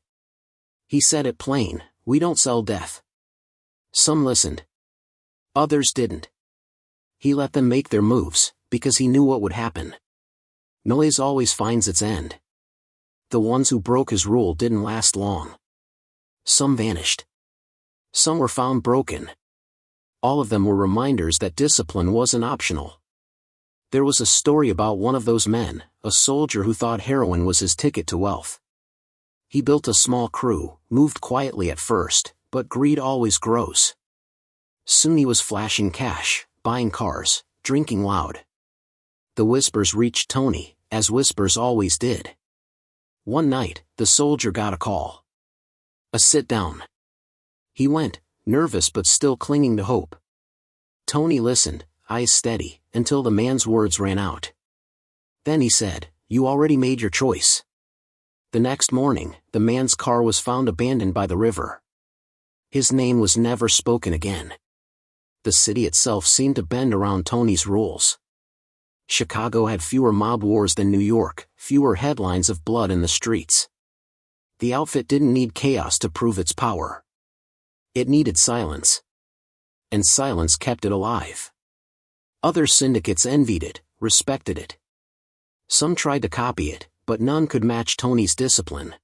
He said it plain, "We don't sell death." Some listened. Others didn't. He let them make their moves, because he knew what would happen. Noise always finds its end. The ones who broke his rule didn't last long. Some vanished. Some were found broken. All of them were reminders that discipline wasn't optional. There was a story about one of those men, a soldier who thought heroin was his ticket to wealth. He built a small crew, moved quietly at first, but greed always grows. Soon he was flashing cash, buying cars, drinking loud. The whispers reached Tony, as whispers always did. One night, the soldier got a call. A sit-down. He went, nervous but still clinging to hope. Tony listened, eyes steady, until the man's words ran out. Then he said, "You already made your choice." The next morning, the man's car was found abandoned by the river. His name was never spoken again. The city itself seemed to bend around Tony's rules. Chicago had fewer mob wars than New York, fewer headlines of blood in the streets. The outfit didn't need chaos to prove its power. It needed silence. And silence kept it alive. Other syndicates envied it, respected it. Some tried to copy it, but none could match Tony's discipline.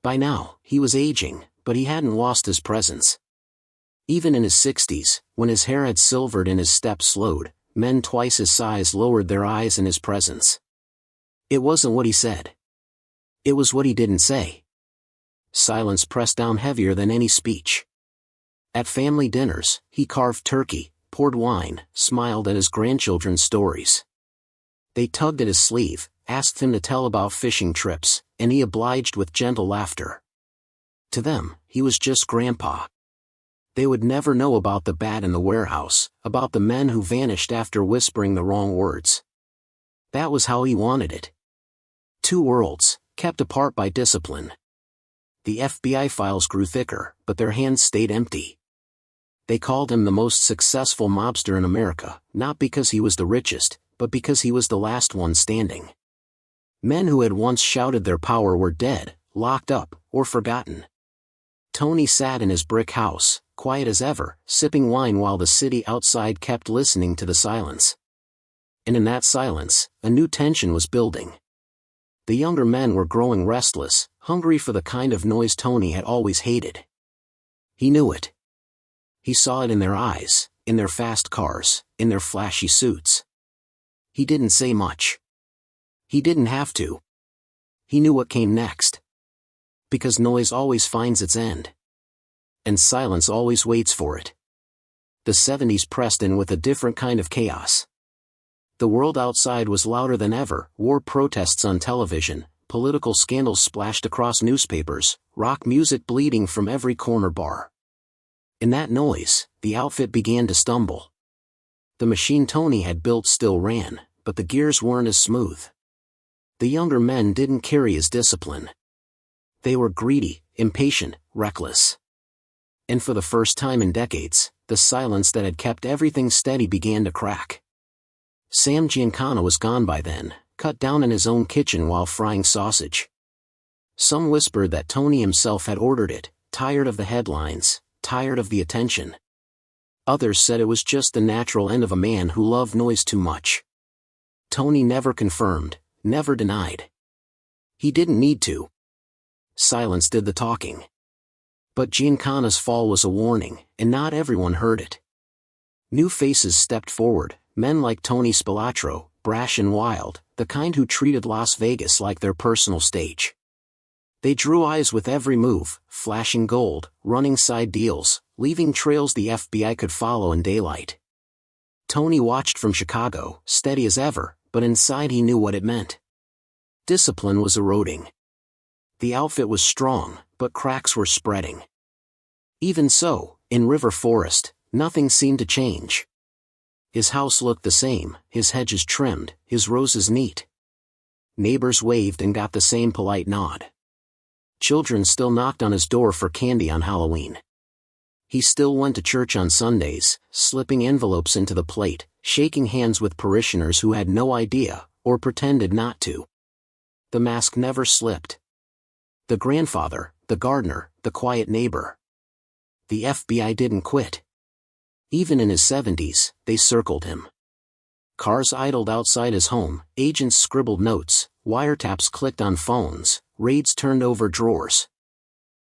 By now, he was aging, but he hadn't lost his presence. Even in his 60s, when his hair had silvered and his step slowed, men twice his size lowered their eyes in his presence. It wasn't what he said. It was what he didn't say. Silence pressed down heavier than any speech. At family dinners, he carved turkey, poured wine, smiled at his grandchildren's stories. They tugged at his sleeve, asked him to tell about fishing trips, and he obliged with gentle laughter. To them, he was just Grandpa. They would never know about the bat in the warehouse, about the men who vanished after whispering the wrong words. That was how he wanted it. Two worlds, kept apart by discipline. The FBI files grew thicker, but their hands stayed empty. They called him the most successful mobster in America, not because he was the richest, but because he was the last one standing. Men who had once shouted their power were dead, locked up, or forgotten. Tony sat in his brick house, quiet as ever, sipping wine while the city outside kept listening to the silence. And in that silence, a new tension was building. The younger men were growing restless, hungry for the kind of noise Tony had always hated. He knew it. He saw it in their eyes, in their fast cars, in their flashy suits. He didn't say much. He didn't have to. He knew what came next. Because noise always finds its end. And silence always waits for it. The 70s pressed in with a different kind of chaos. The world outside was louder than ever, war protests on television, political scandals splashed across newspapers, rock music bleeding from every corner bar. In that noise, the outfit began to stumble. The machine Tony had built still ran, but the gears weren't as smooth. The younger men didn't carry his discipline. They were greedy, impatient, reckless. And for the first time in decades, the silence that had kept everything steady began to crack. Sam Giancana was gone by then, cut down in his own kitchen while frying sausage. Some whispered that Tony himself had ordered it, tired of the headlines, tired of the attention. Others said it was just the natural end of a man who loved noise too much. Tony never confirmed, never denied. He didn't need to. Silence did the talking. But Giancana's fall was a warning, and not everyone heard it. New faces stepped forward, men like Tony Spilatro, brash and wild, the kind who treated Las Vegas like their personal stage. They drew eyes with every move, flashing gold, running side deals, leaving trails the FBI could follow in daylight. Tony watched from Chicago, steady as ever, but inside he knew what it meant. Discipline was eroding. The outfit was strong, but cracks were spreading. Even so, in River Forest, nothing seemed to change. His house looked the same, his hedges trimmed, his roses neat. Neighbors waved and got the same polite nod. Children still knocked on his door for candy on Halloween. He still went to church on Sundays, slipping envelopes into the plate, shaking hands with parishioners who had no idea, or pretended not to. The mask never slipped. The grandfather, the gardener, the quiet neighbor. The FBI didn't quit. Even in his 70s, they circled him. Cars idled outside his home, agents scribbled notes, wiretaps clicked on phones, raids turned over drawers.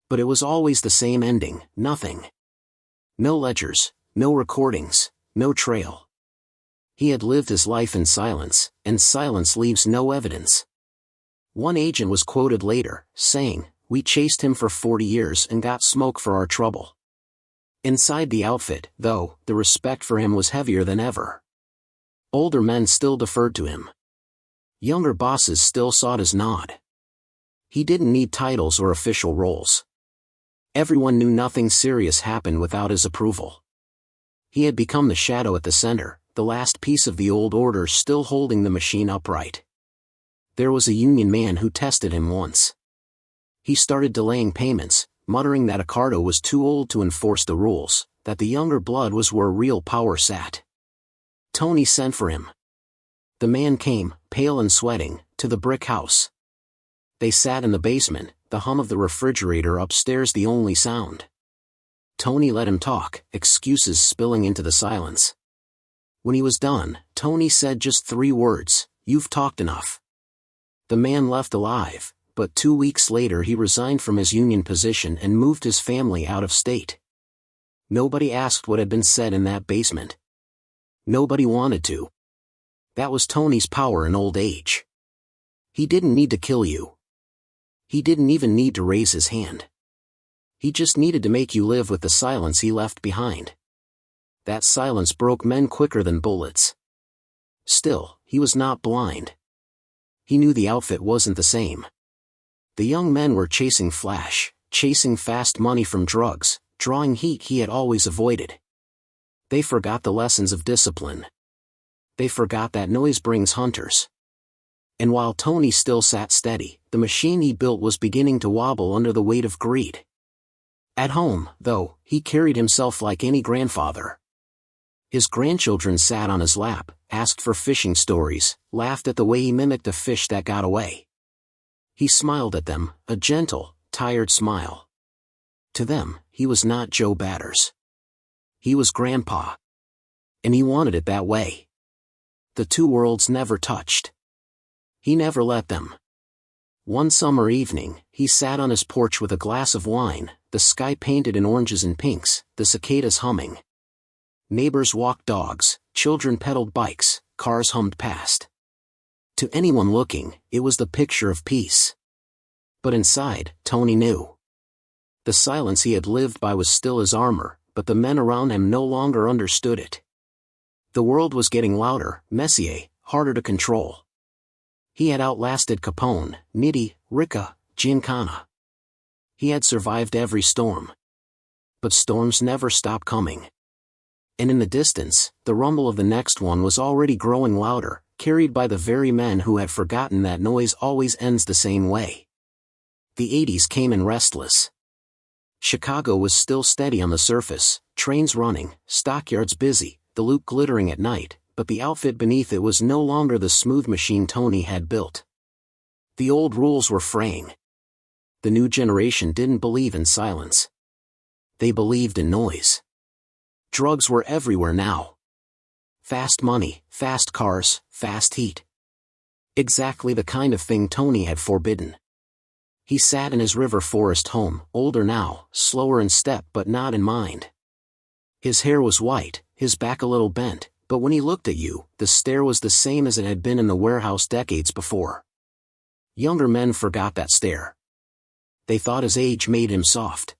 But it was always the same ending, nothing. No ledgers, no recordings, no trail. He had lived his life in silence, and silence leaves no evidence. One agent was quoted later, saying, "We chased him for 40 years and got smoke for our trouble." Inside the outfit, though, the respect for him was heavier than ever. Older men still deferred to him. Younger bosses still sought his nod. He didn't need titles or official roles. Everyone knew nothing serious happened without his approval. He had become the shadow at the center, the last piece of the old order still holding the machine upright. There was a union man who tested him once. He started delaying payments, muttering that Accardo was too old to enforce the rules, that the younger blood was where real power sat. Tony sent for him. The man came, pale and sweating, to the brick house. They sat in the basement, the hum of the refrigerator upstairs the only sound. Tony let him talk, excuses spilling into the silence. When he was done, Tony said just 3 words, "You've talked enough." The man left alive, but 2 weeks later he resigned from his union position and moved his family out of state. Nobody asked what had been said in that basement. Nobody wanted to. That was Tony's power in old age. He didn't need to kill you. He didn't even need to raise his hand. He just needed to make you live with the silence he left behind. That silence broke men quicker than bullets. Still, he was not blind. He knew the outfit wasn't the same. The young men were chasing flash, chasing fast money from drugs, drawing heat he had always avoided. They forgot the lessons of discipline. They forgot that noise brings hunters. And while Tony still sat steady, the machine he built was beginning to wobble under the weight of greed. At home, though, he carried himself like any grandfather. His grandchildren sat on his lap, asked for fishing stories, laughed at the way he mimicked a fish that got away. He smiled at them, a gentle, tired smile. To them, he was not Joe Batters. He was Grandpa. And he wanted it that way. The two worlds never touched. He never let them. One summer evening, he sat on his porch with a glass of wine, the sky painted in oranges and pinks, the cicadas humming. Neighbors walked dogs, children pedaled bikes, cars hummed past. To anyone looking, it was the picture of peace. But inside, Tony knew. The silence he had lived by was still his armor, but the men around him no longer understood it. The world was getting louder, messier, harder to control. He had outlasted Capone, Nitti, Ricca, Giancana. He had survived every storm. But storms never stop coming. And in the distance, the rumble of the next one was already growing louder, carried by the very men who had forgotten that noise always ends the same way. The 80s came in restless. Chicago was still steady on the surface, trains running, stockyards busy, the loot glittering at night, but the outfit beneath it was no longer the smooth machine Tony had built. The old rules were fraying. The new generation didn't believe in silence. They believed in noise. Drugs were everywhere now. Fast money, fast cars, fast heat. Exactly the kind of thing Tony had forbidden. He sat in his river forest home, older now, slower in step but not in mind. His hair was white, his back a little bent, but when he looked at you, the stare was the same as it had been in the warehouse decades before. Younger men forgot that stare. They thought his age made him soft.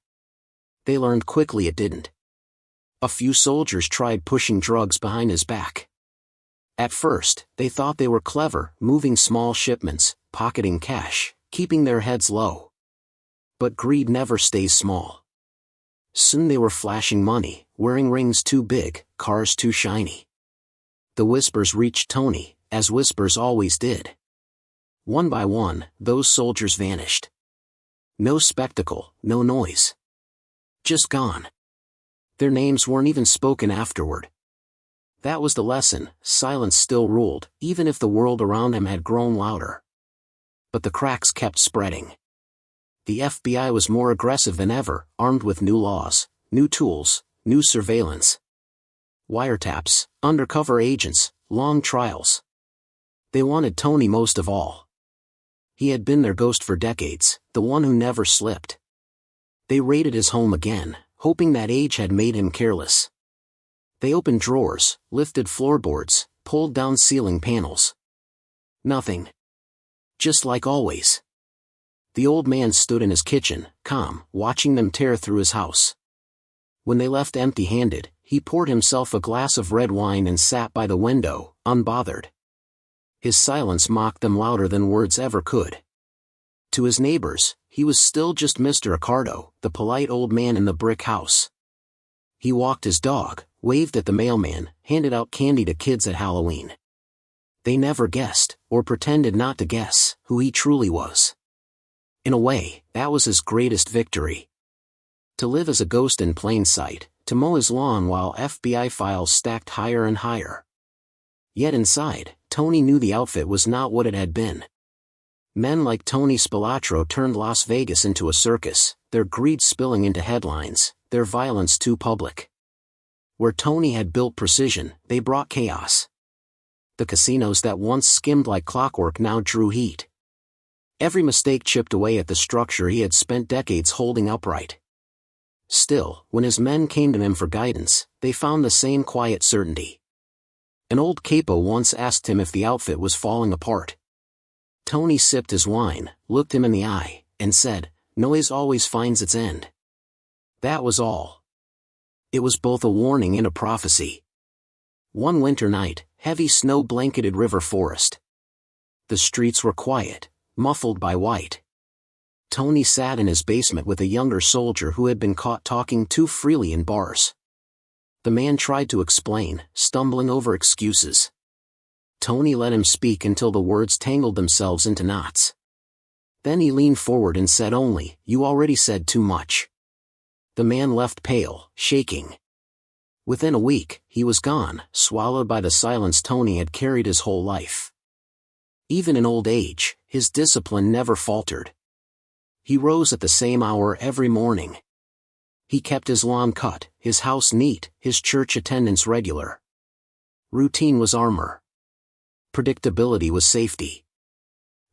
They learned quickly it didn't. A few soldiers tried pushing drugs behind his back. At first, they thought they were clever, moving small shipments, pocketing cash, keeping their heads low. But greed never stays small. Soon they were flashing money, wearing rings too big, cars too shiny. The whispers reached Tony, as whispers always did. One by one, those soldiers vanished. No spectacle, no noise. Just gone. Their names weren't even spoken afterward. That was the lesson, silence still ruled, even if the world around him had grown louder. But the cracks kept spreading. The FBI was more aggressive than ever, armed with new laws, new tools, new surveillance. Wiretaps, undercover agents, long trials. They wanted Tony most of all. He had been their ghost for decades, the one who never slipped. They raided his home again, hoping that age had made him careless. They opened drawers, lifted floorboards, pulled down ceiling panels. Nothing. Just like always. The old man stood in his kitchen, calm, watching them tear through his house. When they left empty-handed, he poured himself a glass of red wine and sat by the window, unbothered. His silence mocked them louder than words ever could. To his neighbors, he was still just Mr. Accardo, the polite old man in the brick house. He walked his dog, waved at the mailman, handed out candy to kids at Halloween. They never guessed, or pretended not to guess, who he truly was. In a way, that was his greatest victory. To live as a ghost in plain sight, to mow his lawn while FBI files stacked higher and higher. Yet inside, Tony knew the outfit was not what it had been. Men like Tony Spilotro turned Las Vegas into a circus, their greed spilling into headlines, their violence too public. Where Tony had built precision, they brought chaos. The casinos that once skimmed like clockwork now drew heat. Every mistake chipped away at the structure he had spent decades holding upright. Still, when his men came to him for guidance, they found the same quiet certainty. An old capo once asked him if the outfit was falling apart. Tony sipped his wine, looked him in the eye, and said, "Noise always finds its end." That was all. It was both a warning and a prophecy. One winter night, heavy snow-blanketed river forest. The streets were quiet, muffled by white. Tony sat in his basement with a younger soldier who had been caught talking too freely in bars. The man tried to explain, stumbling over excuses. Tony let him speak until the words tangled themselves into knots. Then he leaned forward and said only, "You already said too much." The man left pale, shaking. Within a week, he was gone, swallowed by the silence Tony had carried his whole life. Even in old age, his discipline never faltered. He rose at the same hour every morning. He kept his lawn cut, his house neat, his church attendance regular. Routine was armor. Predictability was safety.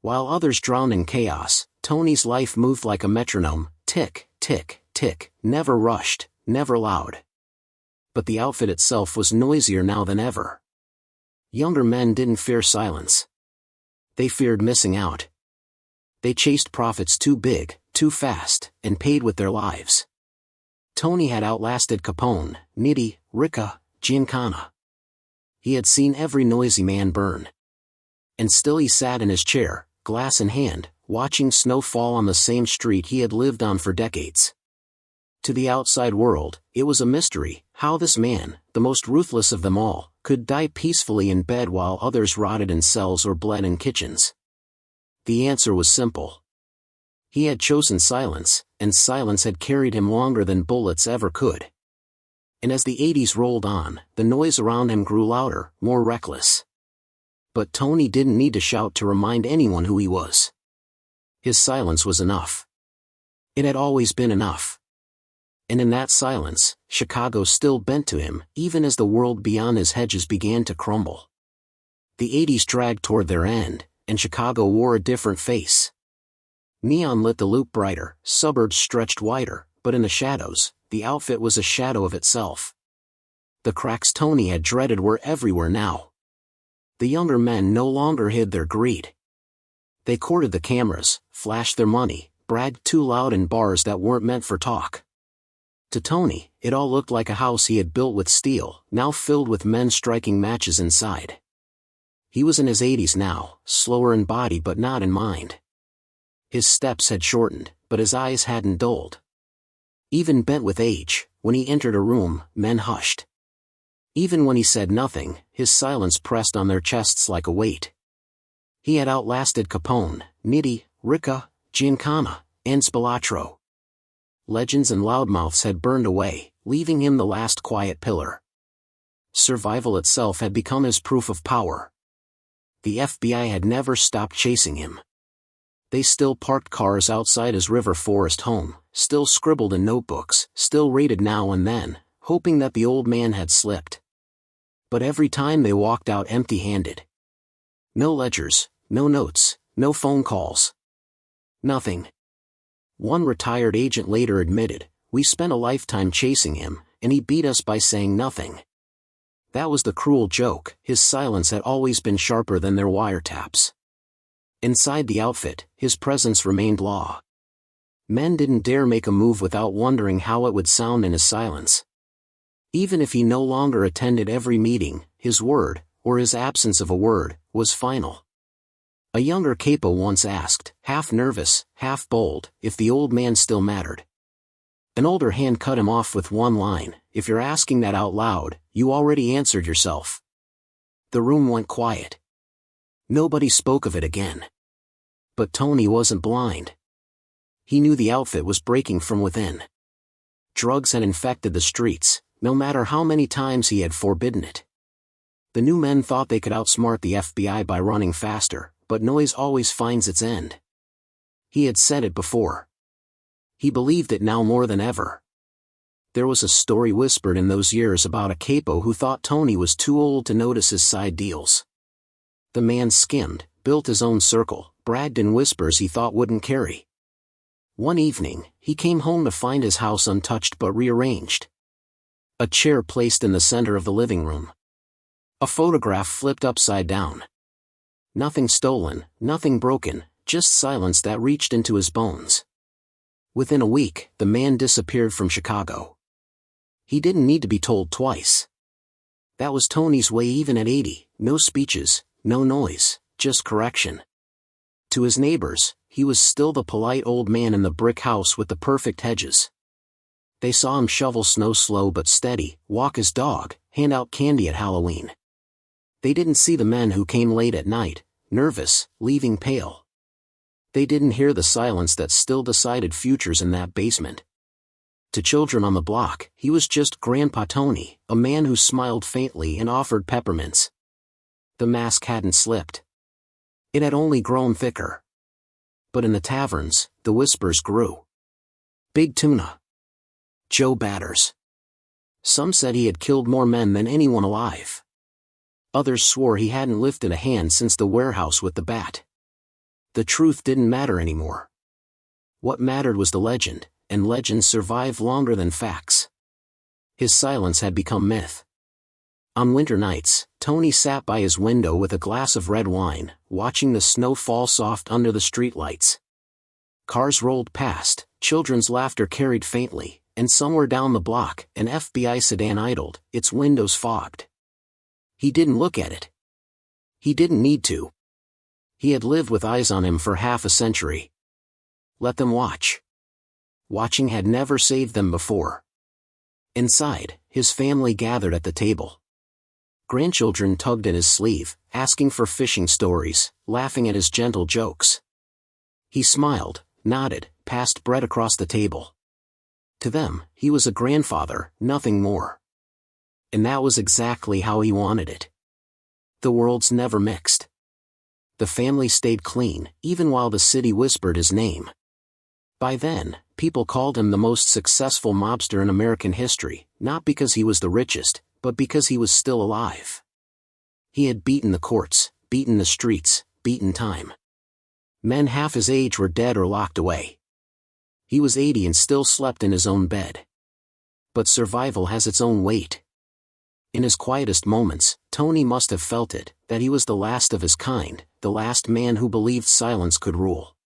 While others drowned in chaos, Tony's life moved like a metronome, tick, tick, tick, never rushed, never loud. But the outfit itself was noisier now than ever. Younger men didn't fear silence. They feared missing out. They chased profits too big, too fast, and paid with their lives. Tony had outlasted Capone, Nitti, Ricca, Giancana. He had seen every noisy man burn. And still he sat in his chair, glass in hand, watching snow fall on the same street he had lived on for decades. To the outside world, it was a mystery how this man, the most ruthless of them all, could die peacefully in bed while others rotted in cells or bled in kitchens. The answer was simple. He had chosen silence, and silence had carried him longer than bullets ever could. And as the 80s rolled on, the noise around him grew louder, more reckless. But Tony didn't need to shout to remind anyone who he was. His silence was enough. It had always been enough. And in that silence, Chicago still bent to him, even as the world beyond his hedges began to crumble. The 80s dragged toward their end, and Chicago wore a different face. Neon lit the loop brighter, suburbs stretched wider, but in the shadows, the outfit was a shadow of itself. The cracks Tony had dreaded were everywhere now. The younger men no longer hid their greed. They courted the cameras, flashed their money, bragged too loud in bars that weren't meant for talk. To Tony, it all looked like a house he had built with steel, now filled with men striking matches inside. He was in his 80s now, slower in body but not in mind. His steps had shortened, but his eyes hadn't dulled. Even bent with age, when he entered a room, men hushed. Even when he said nothing, his silence pressed on their chests like a weight. He had outlasted Capone, Nitti, Ricca, Giancana, and Spilatro. Legends and loudmouths had burned away, leaving him the last quiet pillar. Survival itself had become his proof of power. The FBI had never stopped chasing him. They still parked cars outside his River Forest home, still scribbled in notebooks, still raided now and then, hoping that the old man had slipped. But every time they walked out empty-handed. No ledgers, no notes, no phone calls. Nothing. One retired agent later admitted, "We spent a lifetime chasing him, and he beat us by saying nothing." That was the cruel joke. His silence had always been sharper than their wiretaps. Inside the outfit, his presence remained law. Men didn't dare make a move without wondering how it would sound in his silence. Even if he no longer attended every meeting, his word, or his absence of a word, was final. A younger capo once asked, half nervous, half bold, if the old man still mattered. An older hand cut him off with one line, "If you're asking that out loud, you already answered yourself." The room went quiet. Nobody spoke of it again. But Tony wasn't blind. He knew the outfit was breaking from within. Drugs had infected the streets, no matter how many times he had forbidden it. The new men thought they could outsmart the FBI by running faster, but noise always finds its end. He had said it before. He believed it now more than ever. There was a story whispered in those years about a capo who thought Tony was too old to notice his side deals. The man skimmed, built his own circle, bragged in whispers he thought wouldn't carry. One evening, he came home to find his house untouched but rearranged. A chair placed in the center of the living room. A photograph flipped upside down. Nothing stolen, nothing broken, just silence that reached into his bones. Within a week, the man disappeared from Chicago. He didn't need to be told twice. That was Tony's way even at 80, no speeches, no noise, just correction. To his neighbors, he was still the polite old man in the brick house with the perfect hedges. They saw him shovel snow slow but steady, walk his dog, hand out candy at Halloween. They didn't see the men who came late at night, nervous, leaving pale. They didn't hear the silence that still decided futures in that basement. To children on the block, he was just Grandpa Tony, a man who smiled faintly and offered peppermints. The mask hadn't slipped. It had only grown thicker. But in the taverns, the whispers grew. Big Tuna. Joe Batters. Some said he had killed more men than anyone alive. Others swore he hadn't lifted a hand since the warehouse with the bat. The truth didn't matter anymore. What mattered was the legend, and legends survive longer than facts. His silence had become myth. On winter nights, Tony sat by his window with a glass of red wine, watching the snow fall soft under the streetlights. Cars rolled past, children's laughter carried faintly, and somewhere down the block, an FBI sedan idled, its windows fogged. He didn't look at it. He didn't need to. He had lived with eyes on him for half a century. Let them watch. Watching had never saved them before. Inside, his family gathered at the table. Grandchildren tugged at his sleeve, asking for fishing stories, laughing at his gentle jokes. He smiled, nodded, passed bread across the table. To them, he was a grandfather, nothing more. And that was exactly how he wanted it. The worlds never mixed. The family stayed clean, even while the city whispered his name. By then, people called him the most successful mobster in American history, not because he was the richest, but because he was still alive. He had beaten the courts, beaten the streets, beaten time. Men half his age were dead or locked away. He was 80 and still slept in his own bed. But survival has its own weight. In his quietest moments, Tony must have felt it, that he was the last of his kind, the last man who believed silence could rule.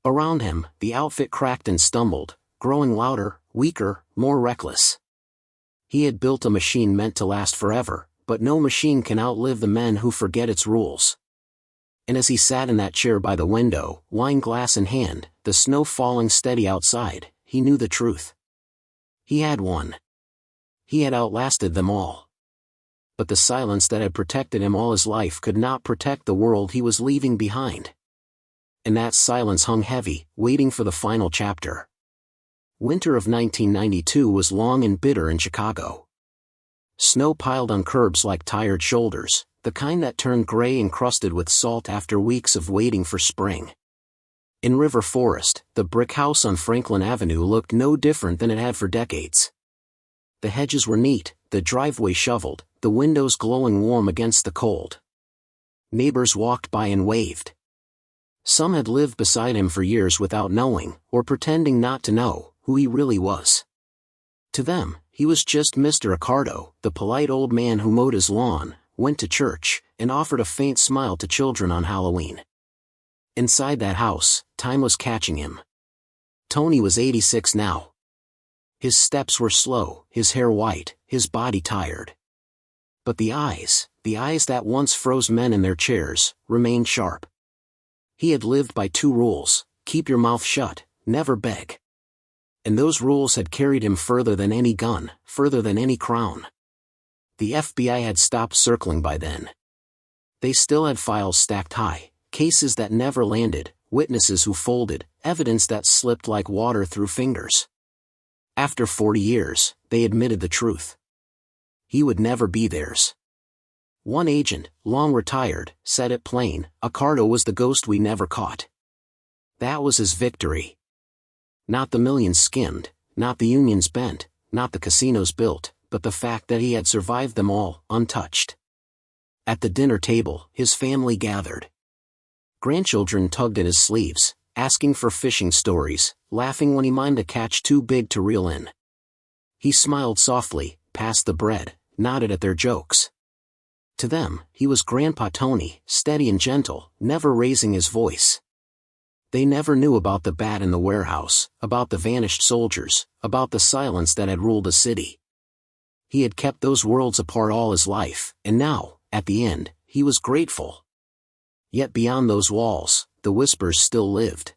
Around him, the outfit cracked and stumbled, growing louder, weaker, more reckless. He had built a machine meant to last forever, but no machine can outlive the men who forget its rules. And as he sat in that chair by the window, wine glass in hand, the snow falling steady outside, he knew the truth. He had won. He had outlasted them all. But the silence that had protected him all his life could not protect the world he was leaving behind. And that silence hung heavy, waiting for the final chapter. Winter of 1992 was long and bitter in Chicago. Snow piled on curbs like tired shoulders, the kind that turned gray and crusted with salt after weeks of waiting for spring. In River Forest, the brick house on Franklin Avenue looked no different than it had for decades. The hedges were neat, the driveway shoveled, the windows glowing warm against the cold. Neighbors walked by and waved. Some had lived beside him for years without knowing, or pretending not to know, who he really was. To them, he was just Mr. Accardo, the polite old man who mowed his lawn, went to church, and offered a faint smile to children on Halloween. Inside that house, time was catching him. Tony was 86 now. His steps were slow, his hair white, his body tired. But the eyes that once froze men in their chairs, remained sharp. He had lived by 2 rules: keep your mouth shut, never beg. And those rules had carried him further than any gun, further than any crown. The FBI had stopped circling by then. They still had files stacked high, cases that never landed, witnesses who folded, evidence that slipped like water through fingers. After 40 years, they admitted the truth. He would never be theirs. One agent, long retired, said it plain: Accardo was the ghost we never caught. That was his victory. Not the millions skimmed, not the unions bent, not the casinos built, but the fact that he had survived them all, untouched. At the dinner table, his family gathered. Grandchildren tugged at his sleeves, asking for fishing stories, laughing when he mined a catch too big to reel in. He smiled softly, passed the bread, nodded at their jokes. To them, he was Grandpa Tony, steady and gentle, never raising his voice. They never knew about the bat in the warehouse, about the vanished soldiers, about the silence that had ruled a city. He had kept those worlds apart all his life, and now, at the end, he was grateful. Yet beyond those walls, the whispers still lived.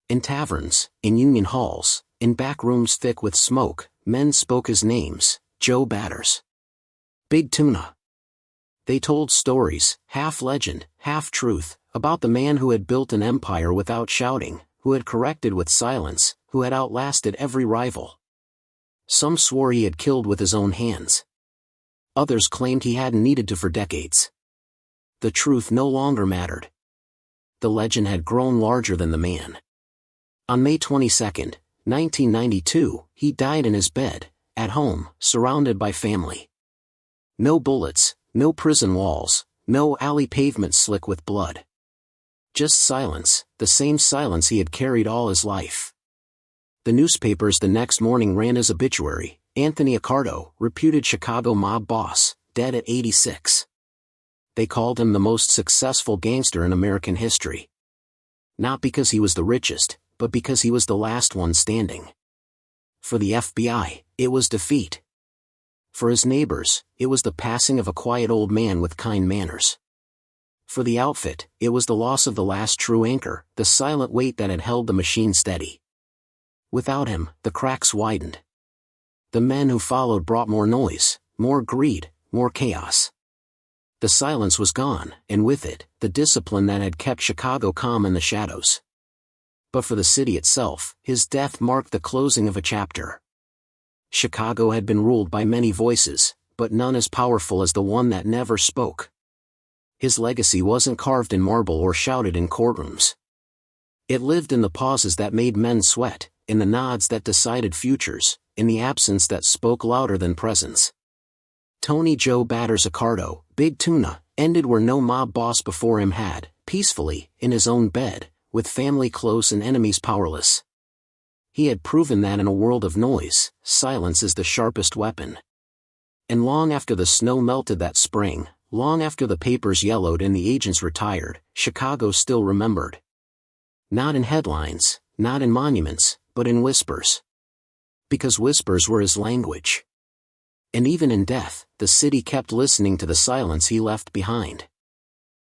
In taverns, in union halls, in back rooms thick with smoke, men spoke his names: Joe Batters, Big Tuna. They told stories, half legend, half truth, about the man who had built an empire without shouting, who had corrected with silence, who had outlasted every rival. Some swore he had killed with his own hands. Others claimed he hadn't needed to for decades. The truth no longer mattered. The legend had grown larger than the man. On May 22, 1992, he died in his bed, at home, surrounded by family. No bullets, no prison walls, no alley pavement slick with blood. Just silence, the same silence he had carried all his life. The newspapers the next morning ran his obituary: Anthony Accardo, reputed Chicago mob boss, dead at 86. They called him the most successful gangster in American history. Not because he was the richest, but because he was the last one standing. For the FBI, it was defeat. For his neighbors, it was the passing of a quiet old man with kind manners. For the outfit, it was the loss of the last true anchor, the silent weight that had held the machine steady. Without him, the cracks widened. The men who followed brought more noise, more greed, more chaos. The silence was gone, and with it, the discipline that had kept Chicago calm in the shadows. But for the city itself, his death marked the closing of a chapter. Chicago had been ruled by many voices, but none as powerful as the one that never spoke. His legacy wasn't carved in marble or shouted in courtrooms. It lived in the pauses that made men sweat, in the nods that decided futures, in the absence that spoke louder than presence. Tony Joe Batters Accardo, Big Tuna, ended where no mob boss before him had, peacefully, in his own bed, with family close and enemies powerless. He had proven that in a world of noise, silence is the sharpest weapon. And long after the snow melted that spring, long after the papers yellowed and the agents retired, Chicago still remembered. Not in headlines, not in monuments, but in whispers. Because whispers were his language. And even in death, the city kept listening to the silence he left behind.